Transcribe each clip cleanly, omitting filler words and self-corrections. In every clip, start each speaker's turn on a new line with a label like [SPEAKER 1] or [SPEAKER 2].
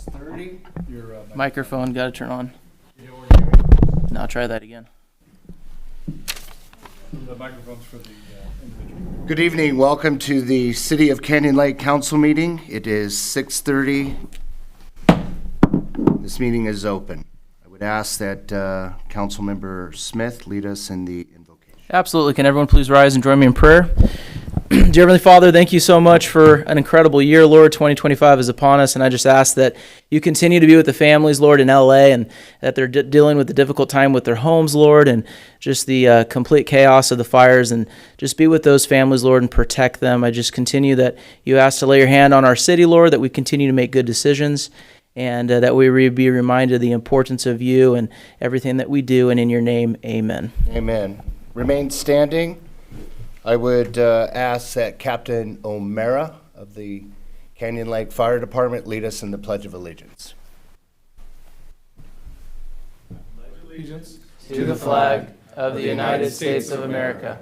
[SPEAKER 1] 6:30. Your
[SPEAKER 2] Microphone got to turn on. Now try that again.
[SPEAKER 1] the microphones for the individual.
[SPEAKER 3] Good evening. Welcome to the City of Canyon Lake Council meeting. It is 6:30. This meeting is open. I would ask that Councilmember Smith lead us in the invocation.
[SPEAKER 2] Absolutely. Can everyone please rise and join me in prayer? Dear Heavenly Father, thank you so much for an incredible year, Lord. 2025 is upon us, and I just ask that you continue to be with the families, Lord, in LA, and that they're dealing with the difficult time with their homes, Lord, and just the complete chaos of the fires, and just be with those families, Lord, and protect them. I just continue that you ask to lay your hand on our city, Lord, that we continue to make good decisions, and that we be reminded of the importance of you and everything that we do, and in your name, amen.
[SPEAKER 3] Amen. Remain standing. I would ask that Captain O'Mara of the Canyon Lake Fire Department lead us in the Pledge of Allegiance.
[SPEAKER 1] Allegiance
[SPEAKER 2] To the flag of the United States of America,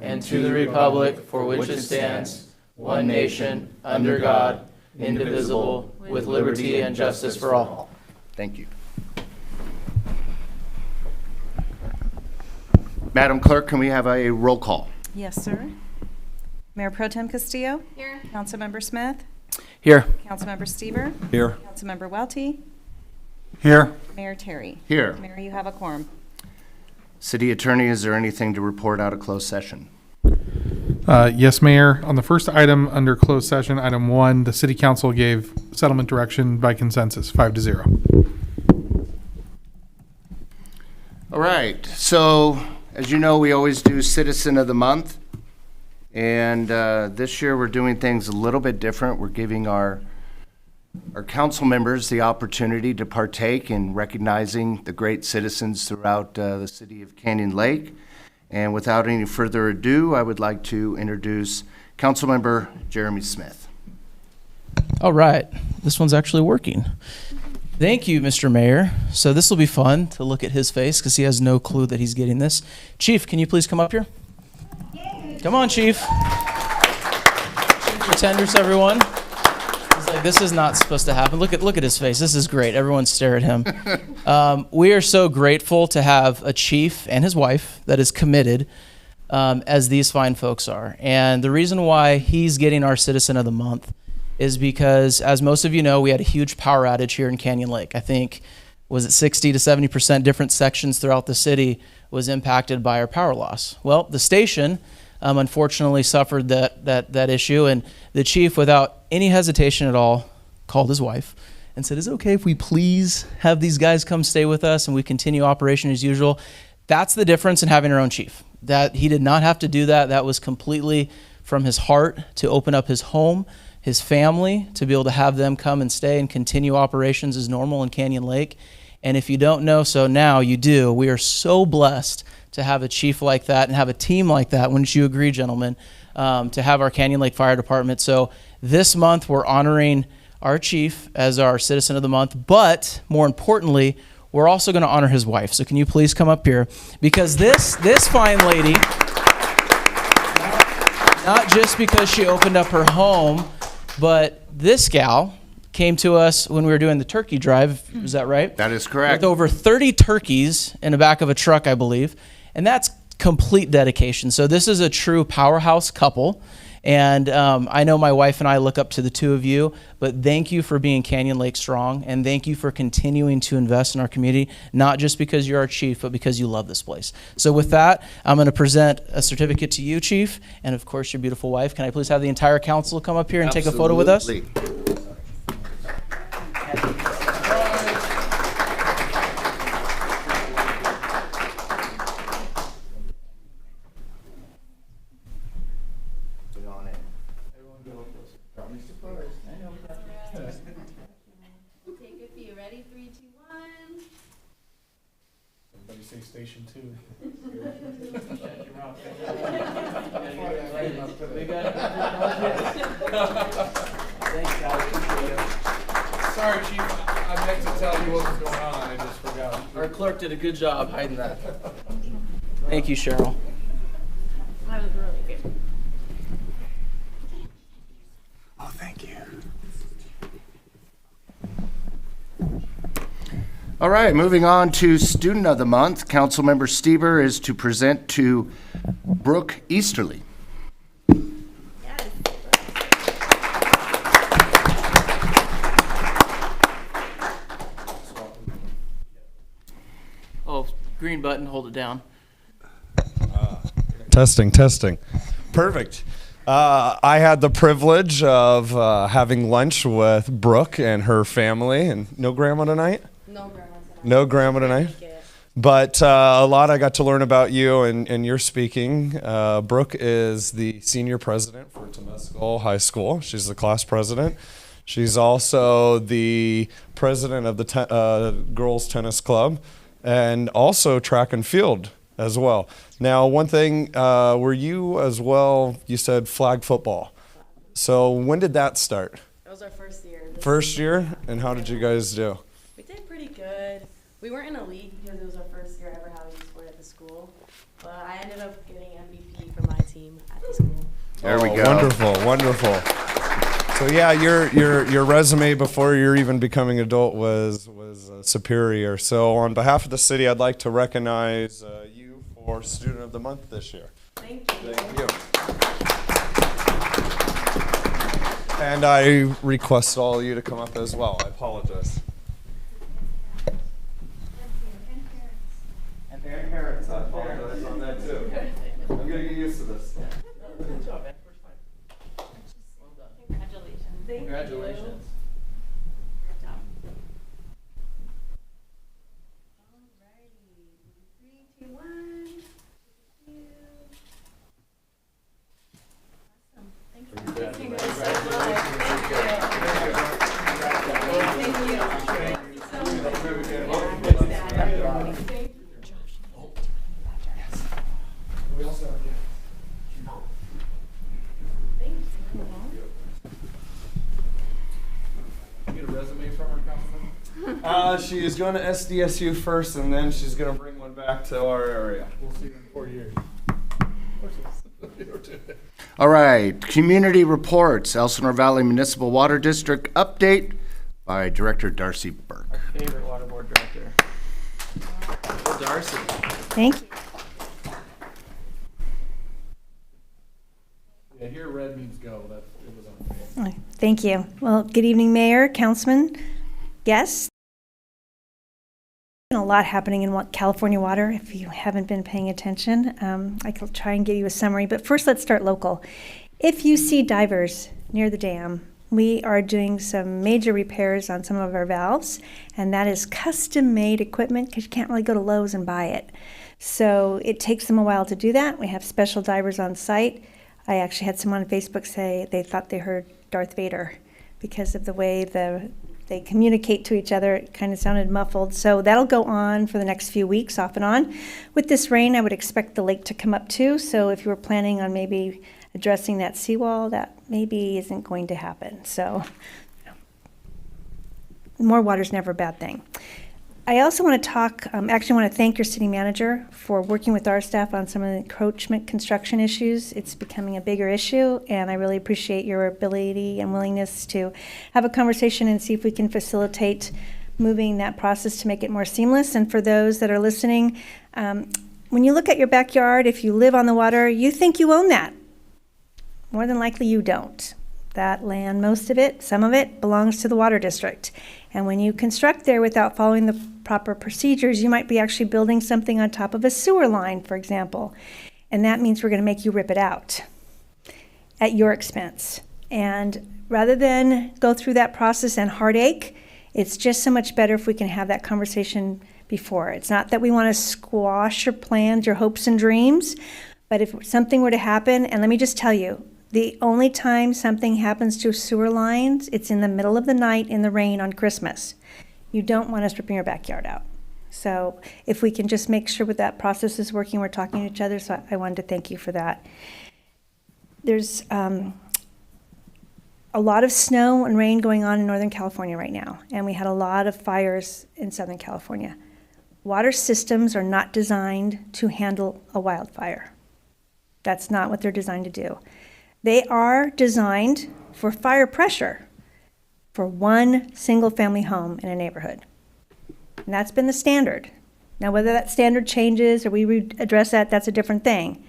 [SPEAKER 2] and to the republic for which it stands, one nation, under God, indivisible, with liberty and justice for all.
[SPEAKER 3] Thank you. Madam Clerk, can we have a roll call?
[SPEAKER 4] Yes, sir. Mayor Pro Tem Castillo?
[SPEAKER 5] Here.
[SPEAKER 4] Councilmember Smith?
[SPEAKER 2] Here.
[SPEAKER 4] Councilmember Stever?
[SPEAKER 1] Here.
[SPEAKER 4] Councilmember Welty?
[SPEAKER 1] Here.
[SPEAKER 4] Mayor Terry?
[SPEAKER 3] Here.
[SPEAKER 4] Mayor, you have a quorum.
[SPEAKER 3] City Attorney, is there anything to report out of closed session?
[SPEAKER 6] Yes, Mayor. On the first item under closed session, item 1, the City Council gave settlement direction by consensus, 5-0.
[SPEAKER 3] All right. So, as you know, we always do Citizen of the Month. And this year we're doing things a little bit different. We're giving our council members the opportunity to partake in recognizing the great citizens throughout the city of Canyon Lake. And without any further ado, I would like to introduce Councilmember Jeremy Smith.
[SPEAKER 2] All right. This one's actually working. Thank you, Mr. Mayor. So this will be fun to look at his face because he has no clue that he's getting this. Chief, can you please come up here? Come on, Chief. Pretenders, everyone. He's like, this is not supposed to happen. Look at his face. This is great. Everyone stare at him. We are so grateful to have a chief and his wife that is committed as these fine folks are. And the reason why he's getting our Citizen of the Month is because, as most of you know, we had a huge power outage here in Canyon Lake. I think, was it 60 to 70% different sections throughout the city was impacted by our power loss. Well, the station unfortunately suffered that issue, and the chief, without any hesitation at all, called his wife and said, is it okay if we please have these guys come stay with us and we continue operation as usual? That's the difference in having our own chief. That he did not have to do that. That was completely from his heart to open up his home, his family, to be able to have them come and stay and continue operations as normal in Canyon Lake. And if you don't know, so now you do. We are so blessed to have a chief like that and have a team like that. Wouldn't you agree, gentlemen, to have our Canyon Lake Fire Department? So this month we're honoring our chief as our Citizen of the Month, but more importantly, we're also going to honor his wife. So can you please come up here? Because this fine lady, not just because she opened up her home, but this gal came to us when we were doing the turkey drive. Is that right?
[SPEAKER 3] That is correct.
[SPEAKER 2] With over 30 turkeys in the back of a truck, I believe. And that's complete dedication. So this is a true powerhouse couple. And I know my wife and I look up to the two of you, but thank you for being Canyon Lake strong. And thank you for continuing to invest in our community, not just because you're our chief, but because you love this place. So with that, I'm going to present a certificate to you, Chief, and of course your beautiful wife. Can I please have the entire council come up here and take a photo with us?
[SPEAKER 3] Absolutely.
[SPEAKER 5] Take a few. Ready? 3, 2, 1.
[SPEAKER 1] Everybody say station 2.
[SPEAKER 2] Thanks, guys.
[SPEAKER 1] Sorry, Chief. I meant to tell you what was going on. I just forgot.
[SPEAKER 2] Our clerk did a good job hiding that. Thank you, Cheryl.
[SPEAKER 5] That was really good.
[SPEAKER 3] Oh, thank you. All right, moving on to Student of the Month. Councilmember Stieber is to present to Brooke Easterly.
[SPEAKER 2] Oh, green button, hold it down.
[SPEAKER 7] Testing. Perfect. I had the privilege of having lunch with Brooke and her family. And no grandma tonight? No grandma tonight. But a lot I got to learn about you and your speaking. Brooke is the senior president for Temescal High School. She's the class president. She's also the president of the girls tennis club and also track and field as well. Now, one thing, were you as well, you said flag football. So when did that start?
[SPEAKER 8] It was our first year.
[SPEAKER 7] First year? And how did you guys do?
[SPEAKER 8] We did pretty good. We weren't in a league because it was our first year ever having a sport at the school. But I ended up getting MVP for my team at the school.
[SPEAKER 3] There we go.
[SPEAKER 7] Wonderful. So yeah, your resume before you're even becoming adult was superior. So on behalf of the city, I'd like to recognize you for Student of the Month this year.
[SPEAKER 8] Thank you.
[SPEAKER 7] Thank you. And I request all of you to come up as well. I apologize. And parents, I apologize on that too. I'm gonna get used to this.
[SPEAKER 2] Good job, man. First time. Well done.
[SPEAKER 8] Congratulations.
[SPEAKER 2] Congratulations.
[SPEAKER 8] Good job.
[SPEAKER 5] Alrighty, 3, 2, 1. Thank you. Awesome. Thank you. Thank you guys so much. Thank you. Thank you so much.
[SPEAKER 1] We also have get a resume from her, Councilman?
[SPEAKER 7] She is going to SDSU first, and then she's going to bring one back to our area.
[SPEAKER 1] We'll see you in 4 years.
[SPEAKER 3] All right, community reports, Elsinore Valley Municipal Water District update by Director Darcy Burke.
[SPEAKER 2] Our favorite water board director. Well, Darcy.
[SPEAKER 4] Thank you.
[SPEAKER 1] Yeah, here red means go. It was unfair.
[SPEAKER 4] Thank you. Well, good evening, Mayor, Councilman, guests. A lot happening in California water if you haven't been paying attention. I can try and give you a summary, but first let's start local. If you see divers near the dam, we are doing some major repairs on some of our valves, and that is custom-made equipment because you can't really go to Lowe's and buy it. So it takes them a while to do that. We have special divers on site. I actually had someone on Facebook say they thought they heard Darth Vader because of the way they communicate to each other. It kind of sounded muffled. So that'll go on for the next few weeks, off and on. With this rain, I would expect the lake to come up too. So if you were planning on maybe addressing that seawall, that maybe isn't going to happen. So more water's never a bad thing. I also want to talk, actually want to thank your city manager for working with our staff on some of the encroachment construction issues. It's becoming a bigger issue, and I really appreciate your ability and willingness to have a conversation and see if we can facilitate moving that process to make it more seamless. And for those that are listening, when you look at your backyard, if you live on the water, you think you own that. More than likely you don't. That land, most of it, some of it, belongs to the water district. And when you construct there without following the proper procedures, you might be actually building something on top of a sewer line, for example. And that means we're going to make you rip it out at your expense. And rather than go through that process and heartache, it's just so much better if we can have that conversation before. It's not that we want to squash your plans, your hopes and dreams, but if something were to happen, and let me just tell you, the only time something happens to sewer lines, it's in the middle of the night in the rain on Christmas. You don't want us ripping your backyard out. So if we can just make sure that process is working, we're talking to each other, so I wanted to thank you for that. There's a lot of snow and rain going on in Northern California right now, and we had a lot of fires in Southern California. Water systems are not designed to handle a wildfire. That's not what they're designed to do. They are designed for fire pressure for one single family home in a neighborhood. And that's been the standard. Now, whether that standard changes or we address that, that's a different thing.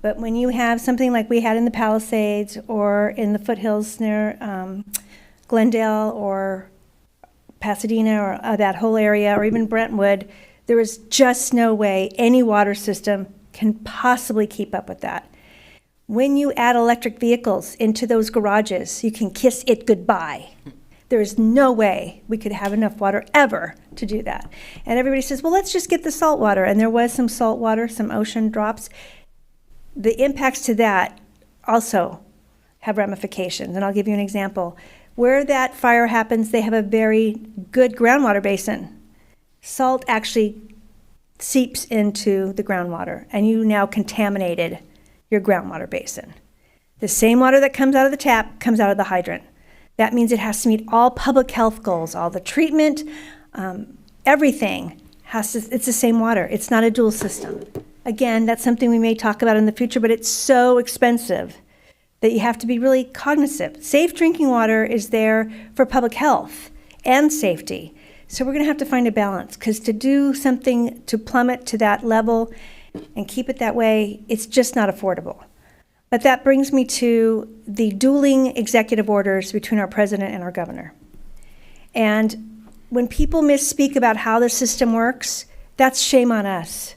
[SPEAKER 4] But when you have something like we had in the Palisades or in the foothills near Glendale or Pasadena or that whole area, or even Brentwood, there is just no way any water system can possibly keep up with that. When you add electric vehicles into those garages, you can kiss it goodbye. There is no way we could have enough water ever to do that. And everybody says, well, let's just get the salt water. And there was some salt water, some ocean drops. The impacts to that also have ramifications. And I'll give you an example. Where that fire happens, they have a very good groundwater basin. Salt actually seeps into the groundwater, and you now contaminated your groundwater basin. The same water that comes out of the tap comes out of the hydrant. That means it has to meet all public health goals, all the treatment, everything has to, it's the same water. It's not a dual system. Again, that's something we may talk about in the future, but it's so expensive that you have to be really cognizant. Safe drinking water is there for public health and safety. So we're going to have to find a balance, because to do something to plummet to that level and keep it that way, it's just not affordable. But that brings me to the dueling executive orders between our president and our governor. And when people misspeak about how the system works, that's shame on us,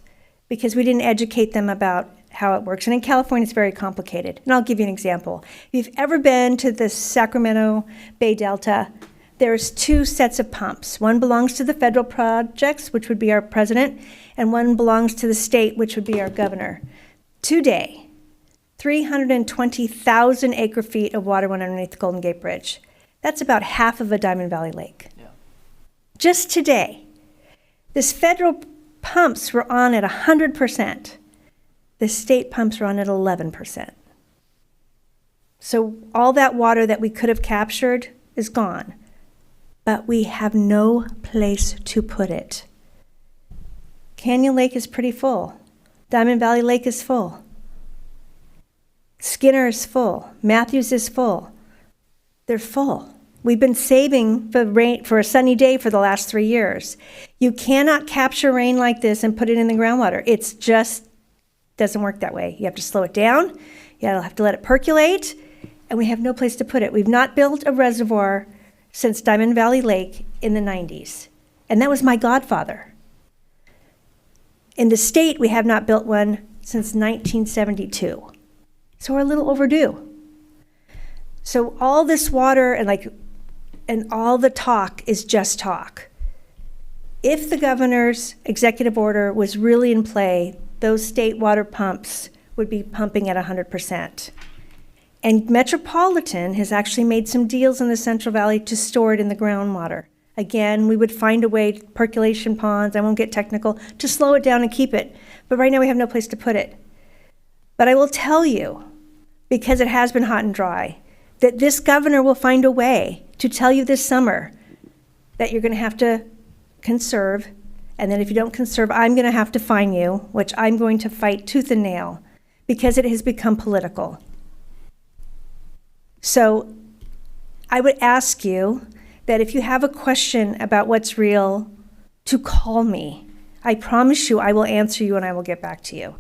[SPEAKER 4] because we didn't educate them about how it works. And in California, it's very complicated. And I'll give you an example. If you've ever been to the Sacramento Bay Delta, there's two sets of pumps. One belongs to the federal projects, which would be our president, and one belongs to the state, which would be our governor. Today, 320,000 acre feet of water went underneath the Golden Gate Bridge. That's about half of a Diamond Valley Lake.
[SPEAKER 2] Yeah.
[SPEAKER 4] Just today. This federal pumps were on at 100%. The state pumps were on at 11%. So all that water that we could have captured is gone. But we have no place to put it. Canyon Lake is pretty full. Diamond Valley Lake is full. Skinner is full. Matthews is full. They're full. We've been saving for rain, for a sunny day for the last 3 years. You cannot capture rain like this and put it in the groundwater. It's just doesn't work that way. You have to slow it down. You have to let it percolate, and we have no place to put it. We've not built a reservoir since Diamond Valley Lake in the 90s, and that was my godfather. In the state, we have not built one since 1972. So we're a little overdue. So all this water and all the talk is just talk. If the governor's executive order was really in play, those state water pumps would be pumping at 100%. And Metropolitan has actually made some deals in the Central Valley to store it in the groundwater. Again, we would find a way, percolation ponds, I won't get technical, to slow it down and keep it. But right now we have no place to put it. But I will tell you, because it has been hot and dry, that this governor will find a way to tell you this summer that you're going to have to conserve, and then if you don't conserve, I'm going to have to fine you, which I'm going to fight tooth and nail, because it has become political. So I would ask you that if you have a question about what's real, to call me. I promise you I will answer you and I will get back to you.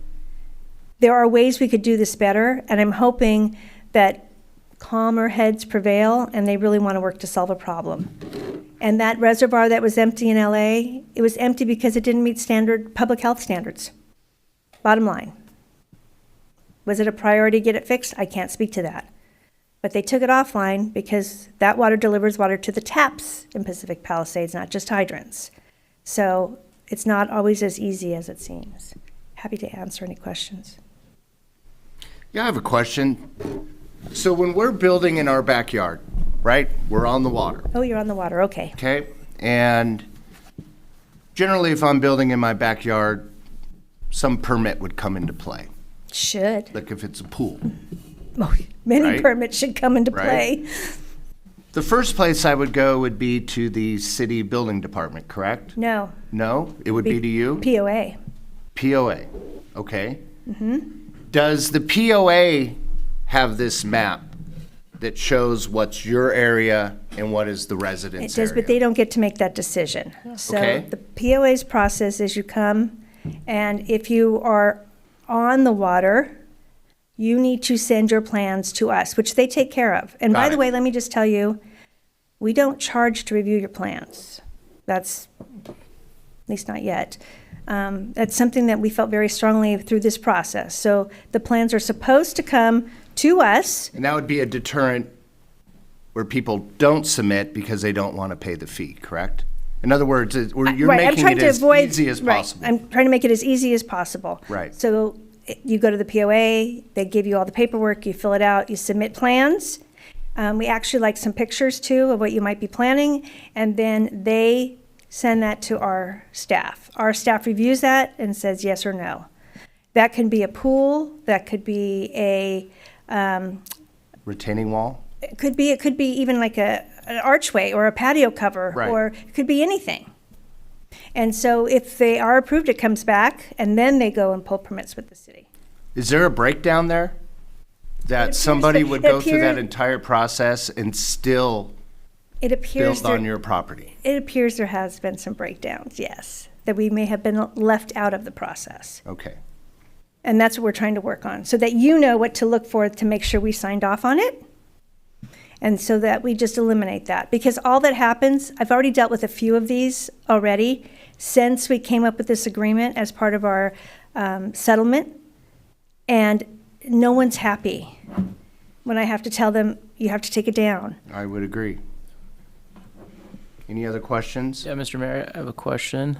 [SPEAKER 4] There are ways we could do this better, and I'm hoping that calmer heads prevail and they really want to work to solve a problem. And that reservoir that was empty in LA, it was empty because it didn't meet standard public health standards. Bottom line. Was it a priority to get it fixed? I can't speak to that. But they took it offline because that water delivers water to the taps in Pacific Palisades, not just hydrants. So it's not always as easy as it seems. Happy to answer any questions.
[SPEAKER 3] Yeah, I have a question. So when we're building in our backyard, right, we're on the water,
[SPEAKER 4] Oh, you're on the water, okay.
[SPEAKER 3] okay? And generally, if I'm building in my backyard, some permit would come into play,
[SPEAKER 4] Should.
[SPEAKER 3] like if it's a pool.
[SPEAKER 4] Oh, many
[SPEAKER 3] Right.
[SPEAKER 4] permits should come into
[SPEAKER 3] Right.
[SPEAKER 4] play.
[SPEAKER 3] The first place I would go would be to the city building department, correct?
[SPEAKER 4] No.
[SPEAKER 3] No? It would be to you?
[SPEAKER 4] POA.
[SPEAKER 3] POA, okay. Does the POA have this map that shows what's your area and what is the
[SPEAKER 4] It
[SPEAKER 3] residence
[SPEAKER 4] does,
[SPEAKER 3] area.
[SPEAKER 4] but they don't get to make that decision. So
[SPEAKER 3] Okay.
[SPEAKER 4] the POA's process is you come, and if you are on the water, you need to send your plans to us, which they take care of. And by
[SPEAKER 3] Got
[SPEAKER 4] the
[SPEAKER 3] it.
[SPEAKER 4] way, let me just tell you, we don't charge to review your plans. That's, at least not yet. That's something that we felt very strongly through this process. So the plans are supposed to come to us.
[SPEAKER 3] And that would be a deterrent where people don't submit because they don't want to pay the fee, correct? In other words, you're
[SPEAKER 4] Right, I'm
[SPEAKER 3] making
[SPEAKER 4] trying
[SPEAKER 3] it
[SPEAKER 4] to
[SPEAKER 3] as
[SPEAKER 4] avoid-
[SPEAKER 3] easy as
[SPEAKER 4] right,
[SPEAKER 3] possible.
[SPEAKER 4] I'm trying to make it as easy as possible.
[SPEAKER 3] Right.
[SPEAKER 4] So you go to the POA, they give you all the paperwork, you fill it out, you submit plans. We actually like some pictures too of what you might be planning, and then they send that to our staff. Our staff reviews that and says yes or no. That can be a pool, that could be
[SPEAKER 3] Retaining wall?
[SPEAKER 4] it could be even like an archway or a patio cover,
[SPEAKER 3] Right.
[SPEAKER 4] or it could be anything. And so if they are approved, it comes back, and then they go and pull permits with the city.
[SPEAKER 3] Is there a breakdown there? That
[SPEAKER 4] appears
[SPEAKER 3] somebody
[SPEAKER 4] that-
[SPEAKER 3] would
[SPEAKER 4] it
[SPEAKER 3] go through that
[SPEAKER 4] appear-
[SPEAKER 3] entire process and still
[SPEAKER 4] It appears
[SPEAKER 3] build on
[SPEAKER 4] there,
[SPEAKER 3] your property?
[SPEAKER 4] it appears there has been some breakdowns, yes, that we may have been left out of the process.
[SPEAKER 3] Okay.
[SPEAKER 4] And that's what we're trying to work on, so that you know what to look for to make sure we signed off on it. And so that we just eliminate that. Because all that happens, I've already dealt with a few of these already since we came up with this agreement as part of our settlement. And no one's happy when I have to tell them, you have to take it down.
[SPEAKER 3] I would agree. Any other questions?
[SPEAKER 2] Yeah, Mr. Mayor, I have a question.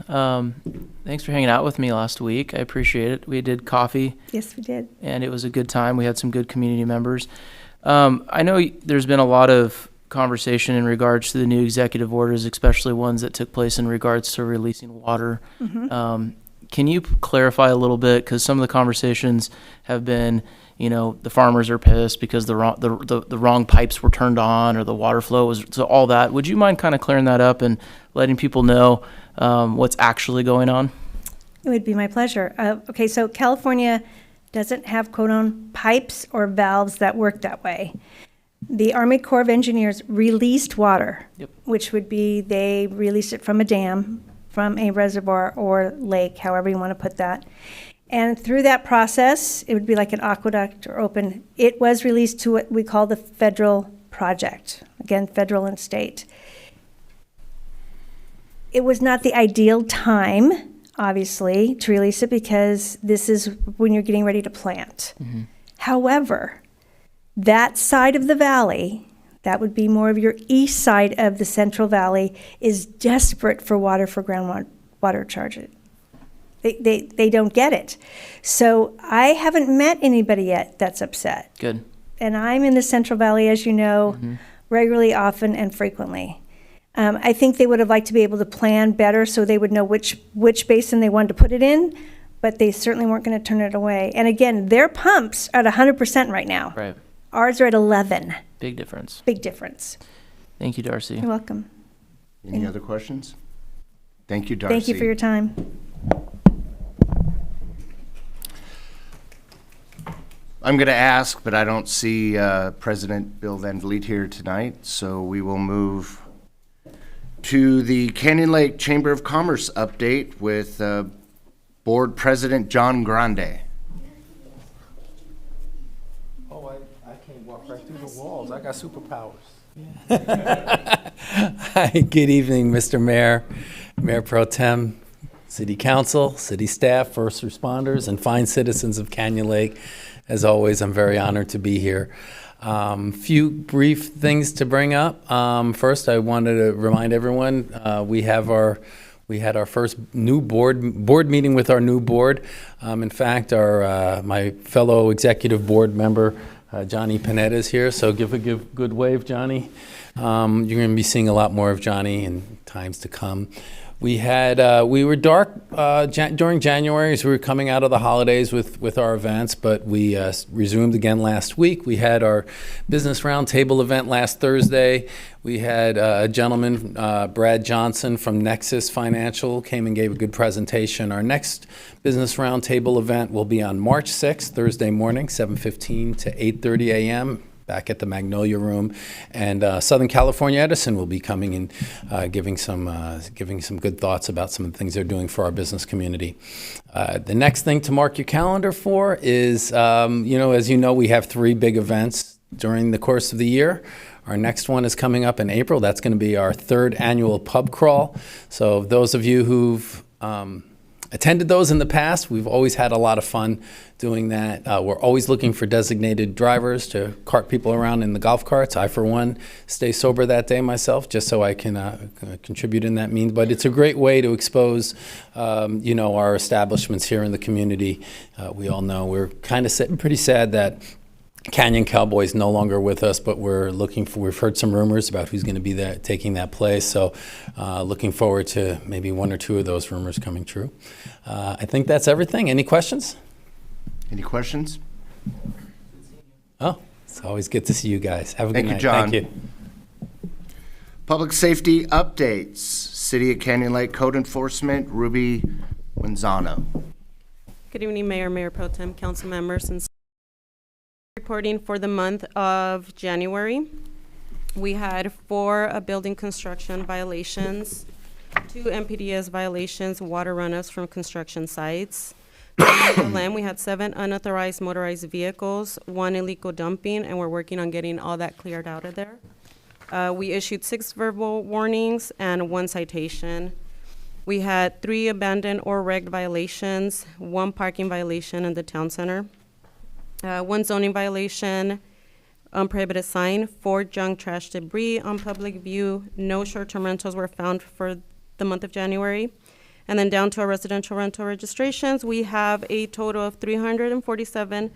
[SPEAKER 2] Thanks for hanging out with me last week. I appreciate it. We did coffee,
[SPEAKER 4] Yes, we did.
[SPEAKER 2] and it was a good time. We had some good community members. I know there's been a lot of conversation in regards to the new executive orders, especially ones that took place in regards to releasing water. Can you clarify a little bit? Because some of the conversations have been, the farmers are pissed because the wrong pipes were turned on, or the water flow was, so all that. Would you mind kind of clearing that up and letting people know what's actually going on?
[SPEAKER 4] It would be my pleasure. Okay, so California doesn't have code-on pipes or valves that work that way. The Army Corps of Engineers released water,
[SPEAKER 2] Yep.
[SPEAKER 4] which would be they released it from a dam, from a reservoir or lake, however you want to put that. And through that process, it would be like an aqueduct or open. It was released to what we call the federal project, again, federal and state. It was not the ideal time, obviously, to release it because this is when you're getting ready to plant. However, that side of the valley, that would be more of your east side of the Central Valley, is desperate for water for groundwater charges. They don't get it. So I haven't met anybody yet that's upset.
[SPEAKER 2] Good.
[SPEAKER 4] And I'm in the Central Valley, as you know, regularly, often, and frequently. I think they would have liked to be able to plan better so they would know which basin they wanted to put it in, but they certainly weren't going to turn it away. And again, their pumps are at 100% right now.
[SPEAKER 2] Right.
[SPEAKER 4] Ours are at 11.
[SPEAKER 2] Big difference.
[SPEAKER 4] Big difference.
[SPEAKER 2] Thank you, Darcy.
[SPEAKER 4] You're welcome.
[SPEAKER 3] Any other questions? Thank you, Darcy.
[SPEAKER 4] Thank you for your time.
[SPEAKER 3] I'm going to ask, but I don't see President Bill Van Vliet here tonight, so we will move to the Canyon Lake Chamber of Commerce update with Board President John Grande.
[SPEAKER 9] Oh, I can't walk right through the walls. I got superpowers. Hi, good evening, Mr. Mayor, Mayor Pro Tem, City Council, City staff, first responders, and fine citizens of Canyon Lake. As always, I'm very honored to be here. Few brief things to bring up. First, I wanted to remind everyone we had our first new board meeting with our new board. In fact, my fellow executive board member Johnny Panetta is here, so give a good wave, Johnny. You're going to be seeing a lot more of Johnny in times to come. We were dark during January as we were coming out of the holidays with our events, but we resumed again last week. We had our business roundtable event last Thursday. We had a gentleman, Brad Johnson from Nexus Financial, came and gave a good presentation. Our next business roundtable event will be on March 6th, Thursday morning, 7:15 to 8:30 a.m. back at the Magnolia Room. And Southern California Edison will be coming and giving some good thoughts about some of the things they're doing for our business community. The next thing to mark your calendar for is, as you know, we have 3 big events during the course of the year. Our next one is coming up in April. That's going to be our 3rd annual pub crawl. So those of you who've attended those in the past, we've always had a lot of fun doing that. We're always looking for designated drivers to cart people around in the golf carts. I, for one, stay sober that day myself, just so I can contribute in that means. But it's a great way to expose, our establishments here in the community. We all know we're kind of pretty sad that Canyon Cowboys no longer with us, but we've heard some rumors about who's going to be there taking that place. So looking forward to maybe 1 or 2 of those rumors coming true. I think that's everything. Any questions?
[SPEAKER 3] Any questions?
[SPEAKER 9] Oh, it's always good to see you guys. Have a good night.
[SPEAKER 3] Thank you, John.
[SPEAKER 9] Thank you.
[SPEAKER 3] Public safety updates. City of Canyon Lake Code Enforcement, Ruby Wenzano.
[SPEAKER 8] Good evening, Mayor Pro Tem, council members, and reporting for the month of January. We had 4 building construction violations, 2 MPDS violations, water runoffs from construction sites. We had 7 unauthorized motorized vehicles, 1 illegal dumping, and we're working on getting all that cleared out of there. We issued 6 verbal warnings and 1 citation. We had 3 abandoned or wrecked violations, 1 parking violation in the town center, 1 zoning violation, unprohibited sign, 4 junk trash debris on public view. No short-term rentals were found for the month of January. And then down to our residential rental registrations, we have a total of 347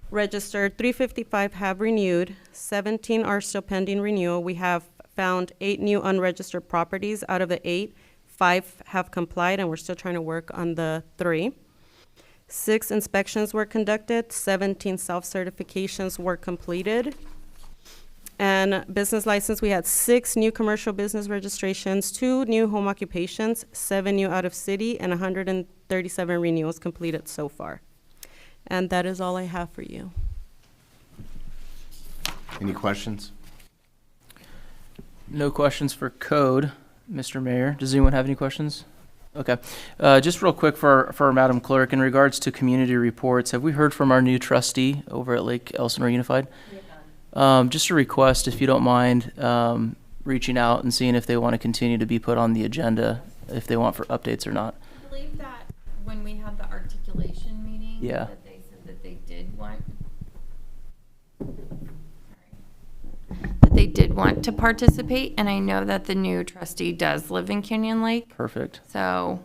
[SPEAKER 8] registered, 355 have renewed, 17 are still pending renewal. We have found 8 new unregistered properties. Out of the 8, 5 have complied, and we're still trying to work on the 3. 6 inspections were conducted, 17 self-certifications were completed. And business license, we had 6 new commercial business registrations, 2 new home occupations, 7 new out of city, and 137 renewals completed so far. And that is all I have for you.
[SPEAKER 3] Any questions?
[SPEAKER 2] No questions for code, Mr. Mayor. Does anyone have any questions? Okay. Just real quick for our Madam Clerk, in regards to community reports, have we heard from our new trustee over at Lake Elsinore Unified? Just a request, if you don't mind, reaching out and seeing if they want to continue to be put on the agenda, if they want for updates or not.
[SPEAKER 5] I believe that when we had the articulation meeting,
[SPEAKER 2] Yeah.
[SPEAKER 5] that they said that they did want, that they did want to participate, and I know that the new trustee does live in Canyon Lake,
[SPEAKER 2] Perfect.
[SPEAKER 5] so,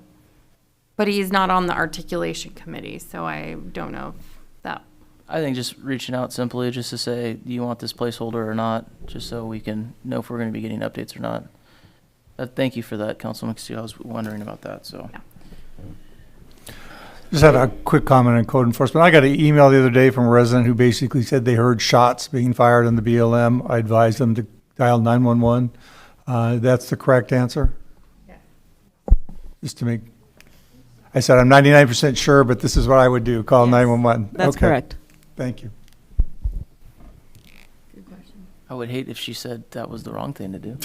[SPEAKER 5] but he's not on the articulation committee, so I don't know if that,
[SPEAKER 2] I think just reaching out simply just to say, do you want this placeholder or not? Just so we can know if we're going to be getting updates or not. Thank you for that, Councilman Castillo. I was wondering about that, so.
[SPEAKER 5] Yeah.
[SPEAKER 10] Just had a quick comment on code enforcement. I got an email the other day from a resident who basically said they heard shots being fired on the BLM. I advised them to dial 911. That's the correct answer?
[SPEAKER 5] Yeah.
[SPEAKER 10] Just to make, I said, I'm 99% sure, but this is what I would do, call
[SPEAKER 5] Yes,
[SPEAKER 10] 911.
[SPEAKER 8] That's
[SPEAKER 10] Okay.
[SPEAKER 8] correct.
[SPEAKER 10] Thank you.
[SPEAKER 5] good question.
[SPEAKER 2] I would hate if she said that was the wrong thing to do.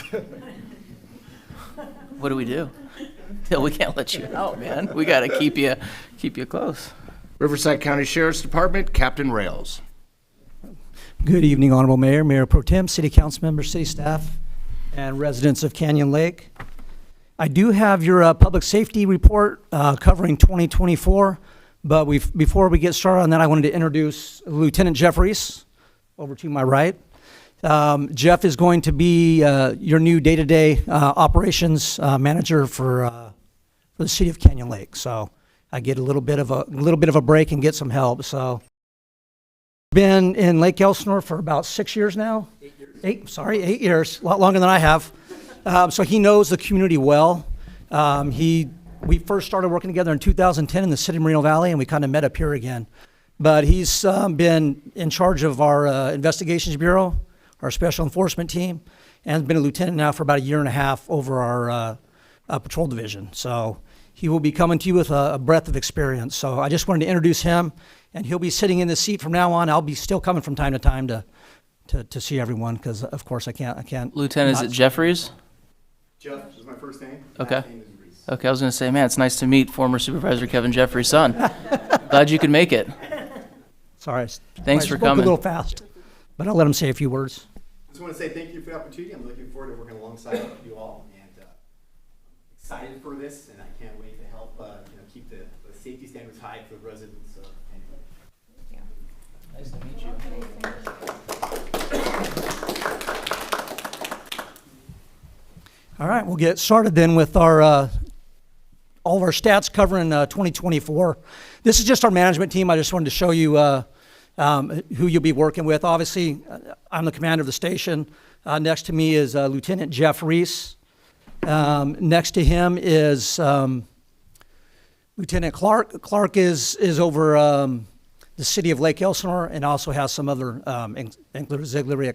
[SPEAKER 2] What do we do? Yeah, we can't let you out, man. We got to keep you close.
[SPEAKER 3] Riverside County Sheriff's Department, Captain Rails.
[SPEAKER 11] Good evening, Honorable Mayor, Mayor Pro Tem, City Council members, city staff, and residents of Canyon Lake. I do have your public safety report covering 2024, but before we get started on that, I wanted to introduce Lieutenant Jeff Reese, over to my right. Jeff is going to be your new day-to-day operations manager for the city of Canyon Lake. So I get a little bit of a break and get some help. So been in Lake Elsinore for about 6 years now. 8 years, a lot longer than I have. So he knows the community well. We first started working together in 2010 in the city of Moreno Valley, and we kind of met up here again. But he's been in charge of our investigations bureau, our special enforcement team, and has been a lieutenant now for about 1.5 years over our patrol division. So he will be coming to you with a breadth of experience. So I just wanted to introduce him, and he'll be sitting in the seat from now on. I'll be still coming from time to time to to see everyone, because of course I can't.
[SPEAKER 2] Lieutenant, is
[SPEAKER 11] not-
[SPEAKER 2] it Jeffries?
[SPEAKER 12] Jeff is my first name.
[SPEAKER 2] Okay.
[SPEAKER 12] Last name is Reese.
[SPEAKER 2] Okay, I was going to say, man, it's nice to meet former Supervisor Kevin Jeffries' son. Glad you could make it.
[SPEAKER 11] Sorry.
[SPEAKER 2] Thanks
[SPEAKER 11] I
[SPEAKER 2] for
[SPEAKER 11] spoke
[SPEAKER 2] coming.
[SPEAKER 11] a little fast, but I'll let him say a few words.
[SPEAKER 12] Just want to say thank you for the opportunity. I'm looking forward to working alongside you all, and excited for this, and I can't wait to help keep the safety standards high for the residents of Canyon Lake.
[SPEAKER 2] Nice to meet you.
[SPEAKER 11] All right, we'll get started then with our all of our stats covering 2024. This is just our management team. I just wanted to show you who you'll be working with. Obviously, I'm the commander of the station. Next to me is Lieutenant Jeff Reese. Next to him is Lieutenant Clark. Clark is over the city of Lake Elsinore and also has some other auxiliary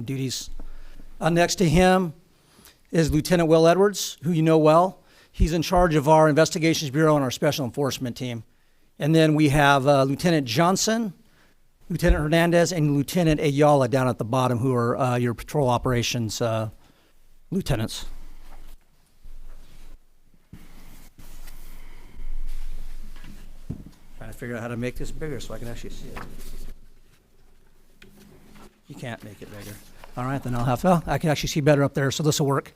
[SPEAKER 11] duties. Next to him is Lieutenant Will Edwards, who you know well. He's in charge of our Investigations Bureau and our Special Enforcement Team. And then we have Lieutenant Johnson, Lieutenant Hernandez, and Lieutenant Ayala down at the bottom, who are your patrol operations lieutenants. Trying to figure out how to make this bigger so I can actually see it. You can't make it bigger. All right, then I can actually see better up there, so this will work.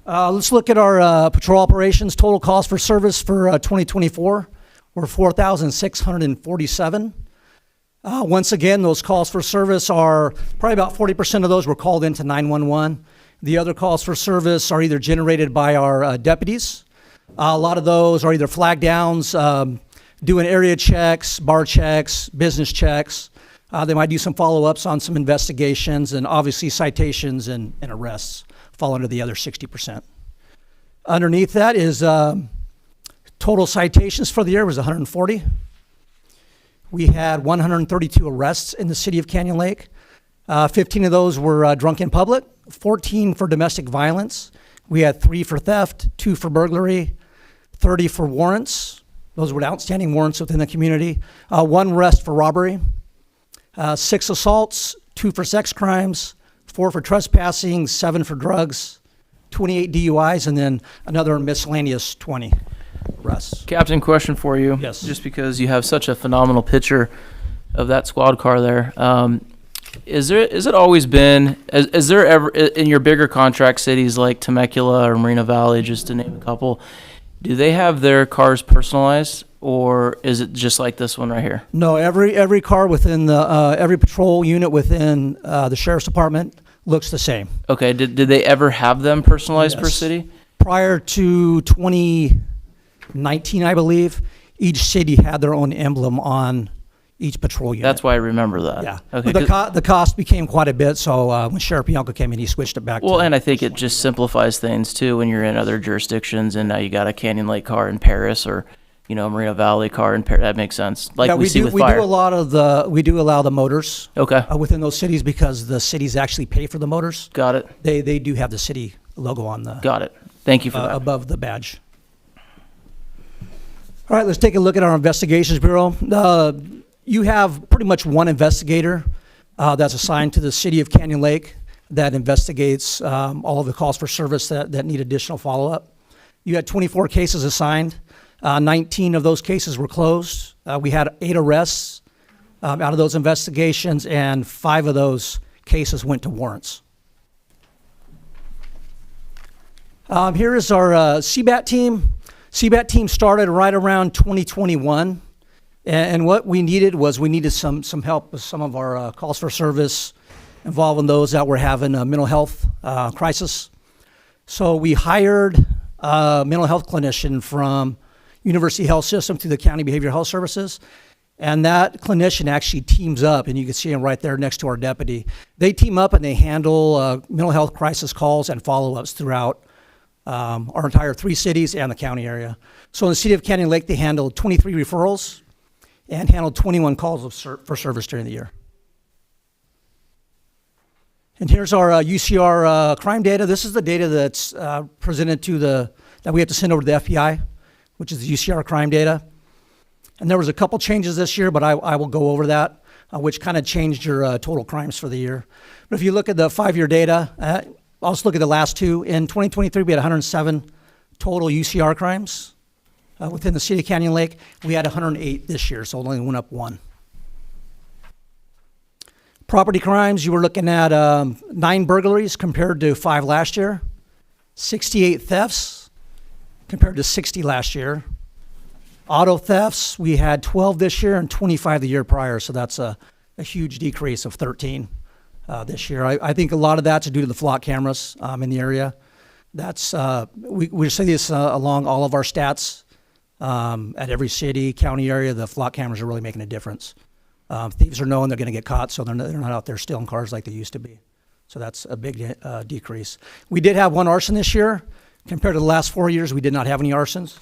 [SPEAKER 11] Let's look at our patrol operations. Total cost for service for 2024 were $4,647. Once again, those calls for service are probably about 40% of those were called into 911. The other calls for service are either generated by our deputies. A lot of those are either flag downs, doing area checks, bar checks, business checks. They might do some follow-ups on some investigations, and obviously citations and arrests fall under the other 60%. Underneath that is total citations for the year was 140. We had 132 arrests in the city of Canyon Lake. 15 of those were drunk in public, 14 for domestic violence. We had 3 for theft, 2 for burglary, 30 for warrants. Those were outstanding warrants within the community. 1 arrest for robbery. 6 assaults, 2 for sex crimes, 4 for trespassing, 7 for drugs, 28 DUIs, and then another miscellaneous 20 arrests.
[SPEAKER 2] Captain, question for you.
[SPEAKER 11] Yes.
[SPEAKER 2] Just because you have such a phenomenal picture of that squad car there. Is it always been, is there ever, in your bigger contract cities like Temecula or Moreno Valley, just to name a couple, do they have their cars personalized, or is it just like this one right here?
[SPEAKER 11] No, every car within the, every patrol unit within the sheriff's department looks the same.
[SPEAKER 2] Okay, did they ever have them personalized per
[SPEAKER 11] Yes.
[SPEAKER 2] city?
[SPEAKER 11] Prior to 2019, I believe, each city had their own emblem on each patrol unit.
[SPEAKER 2] That's why I remember that.
[SPEAKER 11] Yeah.
[SPEAKER 2] Okay.
[SPEAKER 11] But the cost became quite a bit, so when Sheriff Bianco came in, he switched it back
[SPEAKER 2] Well,
[SPEAKER 11] to.
[SPEAKER 2] and I think it just simplifies things too when you're in other jurisdictions, and now you got a Canyon Lake car in Paris, or Moreno Valley car in Paris. That makes sense. Like
[SPEAKER 11] Yeah,
[SPEAKER 2] we see with
[SPEAKER 11] we
[SPEAKER 2] fire.
[SPEAKER 11] do we do allow the motors
[SPEAKER 2] Okay,
[SPEAKER 11] within those cities because the cities actually pay for the motors.
[SPEAKER 2] got it.
[SPEAKER 11] They do have the city logo on the
[SPEAKER 2] Got it. Thank you for that.
[SPEAKER 11] above the badge. All right, let's take a look at our investigations bureau. You have pretty much one investigator that's assigned to the city of Canyon Lake that investigates all of the calls for service that need additional follow-up. You had 24 cases assigned. 19 of those cases were closed. We had 8 arrests out of those investigations, and 5 of those cases went to warrants. Here is our CBAT team. CBAT team started right around 2021. And what we needed was some help with some of our calls for service involving those that were having a mental health crisis. So we hired a mental health clinician from University Health System through the County Behavioral Health Services. And that clinician actually teams up, and you can see him right there next to our deputy. They team up and they handle mental health crisis calls and follow-ups throughout our entire 3 cities and the county area. So in the city of Canyon Lake, they handled 23 referrals and handled 21 calls for service during the year. And here's our UCR crime data. This is the data that's presented that we have to send over to the FBI, which is the UCR crime data. And there was a couple changes this year, but I will go over that. which kind of changed your total crimes for the year. But if you look at the 5-year data, I'll just look at the last two. In 2023, we had 107 total UCR crimes within the city of Canyon Lake. We had 108 this year, so it only went up 1. Property crimes, you were looking at 9 burglaries compared to 5 last year, 68 thefts compared to 60 last year. Auto thefts, we had 12 this year and 25 the year prior, so that's a huge decrease of 13 this year. I think a lot of that's due to the flock cameras in the area. That's we see this along all of our stats at every city, county area. The flock cameras are really making a difference. Thieves are knowing they're going to get caught, so they're not out there stealing cars like they used to be. So that's a big decrease. We did have 1 arson this year. Compared to the last 4 years, we did not have any arsons.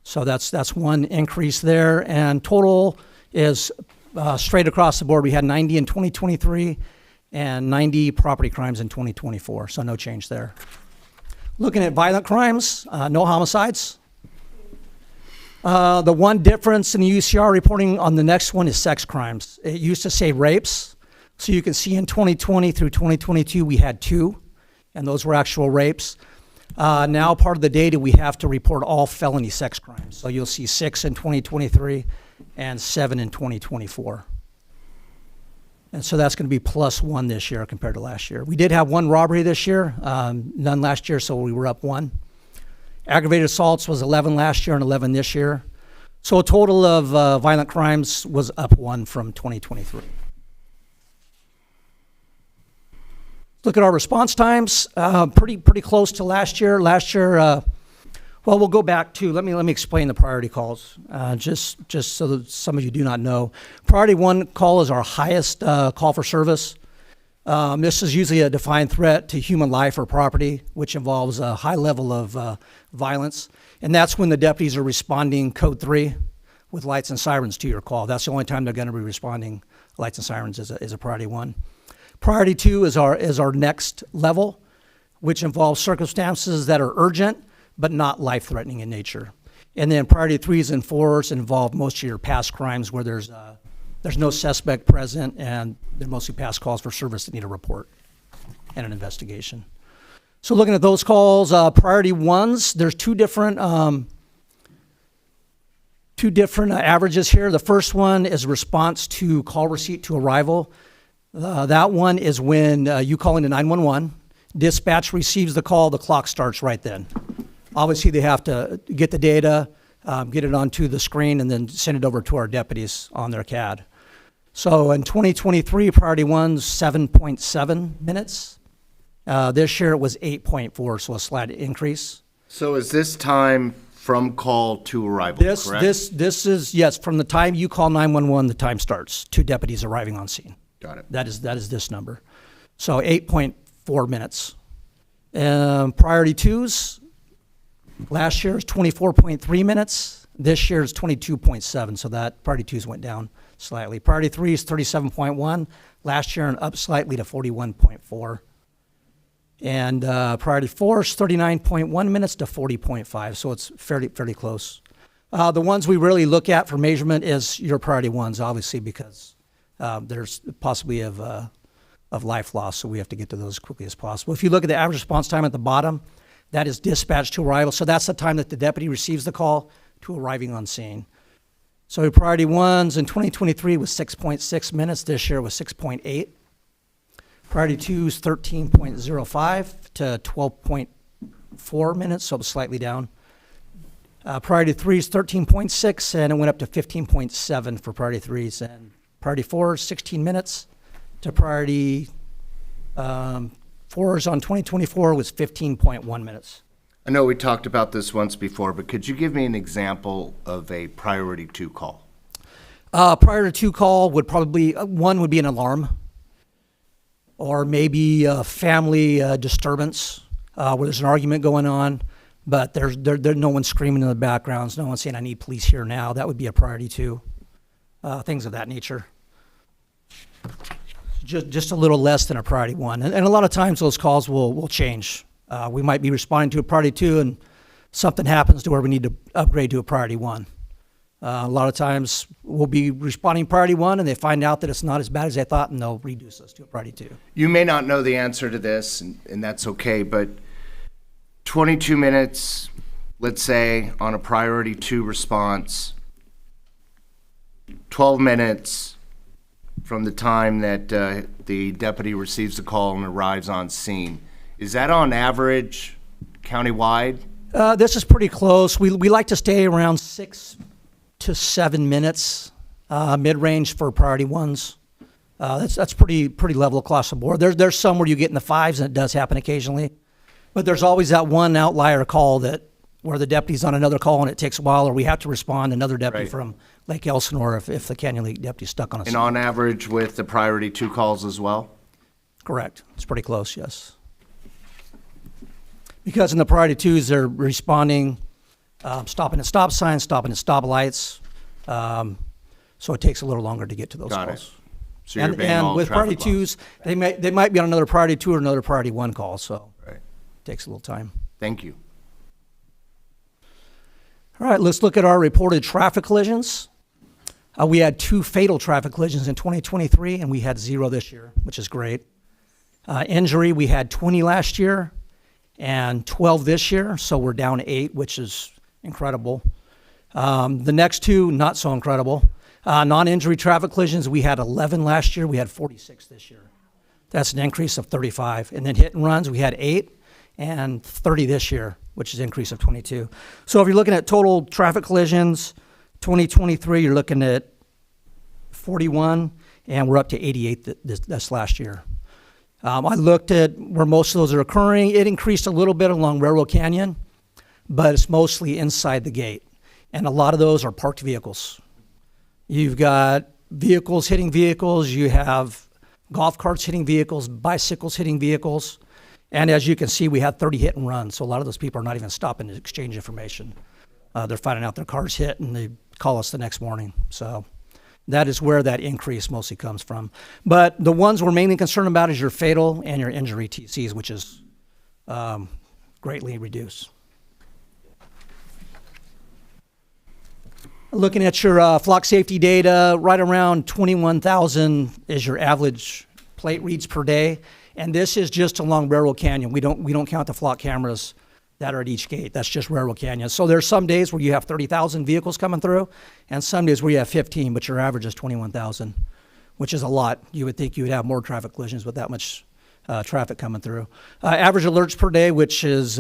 [SPEAKER 11] So that's one increase there. And total is straight across the board. We had 90 in 2023 and 90 property crimes in 2024. So no change there. Looking at violent crimes, no homicides. The one difference in the UCR reporting on the next one is sex crimes. It used to say rapes. So you can see in 2020 through 2022, we had 2, and those were actual rapes. Now part of the data, we have to report all felony sex crimes. So you'll see 6 in 2023 and 7 in 2024. And so that's going to be +1 this year compared to last year. We did have 1 robbery this year, none last year, so we were up 1. Aggravated assaults was 11 last year and 11 this year. So a total of violent crimes was up 1 from 2023. Look at our response times, pretty close to last year. Last year, well, we'll go back to, let me explain the priority calls, just so that some of you do not know. Priority 1 call is our highest call for service. This is usually a defined threat to human life or property, which involves a high level of violence. And that's when the deputies are responding code 3 with lights and sirens to your call. That's the only time they're going to be responding lights and sirens is a priority 1. Priority 2 is our next level, which involves circumstances that are urgent but not life-threatening in nature. And then priority 3s and 4s involve most of your past crimes where there's no suspect present and they're mostly past calls for service that need a report and an investigation. So looking at those calls, priority 1s, there's two different averages here. The first one is response to call receipt to arrival. That one is when you call into 911, dispatch receives the call, the clock starts right then. Obviously, they have to get the data, get it onto the screen, and then send it over to our deputies on their CAD. So in 2023, priority 1's 7.7 minutes. This year it was 8.4, so a slight increase.
[SPEAKER 3] So is this time from call to arrival, correct?
[SPEAKER 11] This is, yes, from the time you call 911, the time starts, 2 deputies arriving on scene.
[SPEAKER 3] Got it.
[SPEAKER 11] That is this number. So 8.4 minutes. Priority 2s, last year was 24.3 minutes. This year is 22.7, so that priority 2s went down slightly. Priority 3 is 37.1 last year and up slightly to 41.4. And priority 4 is 39.1 minutes to 40.5, so it's fairly close. The ones we really look at for measurement is your priority 1s, obviously, because there's possibly of life loss, so we have to get to those as quickly as possible. If you look at the average response time at the bottom, that is dispatch to arrival. So that's the time that the deputy receives the call to arriving on scene. So priority 1s in 2023 was 6.6 minutes. This year was 6.8. Priority 2s 13.05 to 12.4 minutes, so it was slightly down. Priority 3s 13.6, and it went up to 15.7 for priority 3s. And priority 4s 16 minutes to priority 4s on 2024 was 15.1 minutes.
[SPEAKER 3] I know we talked about this once before, but could you give me an example of a priority 2 call?
[SPEAKER 11] Priority 2 call would probably, one would be an alarm, or maybe a family disturbance where there's an argument going on, but there's no one screaming in the background, no one saying, I need police here now. That would be a priority 2, things of that nature. Just a little less than a priority 1. And a lot of times those calls will change. We might be responding to a priority 2 and something happens to where we need to upgrade to a priority 1. A lot of times we'll be responding priority 1 and they find out that it's not as bad as they thought and they'll reduce us to a priority 2.
[SPEAKER 3] You may not know the answer to this, and that's okay, but 22 minutes, let's say, on a priority 2 response, 12 minutes from the time that the deputy receives the call and arrives on scene. Is that on average countywide?
[SPEAKER 11] This is pretty close. We like to stay around 6 to 7 minutes, mid-range for priority 1s. That's pretty level across the board. There's some where you get in the 5s, and it does happen occasionally. But there's always that one outlier call where the deputy's on another call and it takes a while, or we have to respond another deputy
[SPEAKER 3] Right.
[SPEAKER 11] from Lake Elsinore if the Canyon Lake deputy's stuck on a
[SPEAKER 3] And
[SPEAKER 11] scene.
[SPEAKER 3] on average with the priority 2 calls as well?
[SPEAKER 11] Correct. It's pretty close, yes. Because in the priority 2s, they're responding, stopping at stop signs, stopping at stop lights. So it takes a little longer to get to those
[SPEAKER 3] Got it.
[SPEAKER 11] calls.
[SPEAKER 3] So you're
[SPEAKER 11] And,
[SPEAKER 3] obeying
[SPEAKER 11] and
[SPEAKER 3] all
[SPEAKER 11] with priority
[SPEAKER 3] traffic laws.
[SPEAKER 11] 2s, they might be on another priority 2 or another priority 1 call, so
[SPEAKER 3] Right.
[SPEAKER 11] it takes a little time.
[SPEAKER 3] Thank you.
[SPEAKER 11] All right, let's look at our reported traffic collisions. We had 2 fatal traffic collisions in 2023, and we had 0 this year, which is great. Injury, we had 20 last year and 12 this year, so we're down 8, which is incredible. The next 2, not so incredible. Non-injury traffic collisions, we had 11 last year, we had 46 this year. That's an increase of 35. And then hit and runs, we had 8 and 30 this year, which is an increase of 22. So if you're looking at total traffic collisions, 2023, you're looking at 41, and we're up to 88 this last year. I looked at where most of those are occurring. It increased a little bit along Railroad Canyon, but it's mostly inside the gate. And a lot of those are parked vehicles. You've got vehicles hitting vehicles, you have golf carts hitting vehicles, bicycles hitting vehicles. And as you can see, we had 30 hit and runs. So a lot of those people are not even stopping to exchange information. They're finding out their car's hit and they call us the next morning. So that is where that increase mostly comes from. But the ones we're mainly concerned about is your fatal and your injury TCs, which is greatly reduced. Looking at your flock safety data, right around 21,000 is your average plate reads per day. And this is just along Railroad Canyon. We don't count the flock cameras that are at each gate. That's just Railroad Canyon. So there's some days where you have 30,000 vehicles coming through, and some days where you have 15, but your average is 21,000, which is a lot. You would think you would have more traffic collisions with that much traffic coming through. Average alerts per day, which is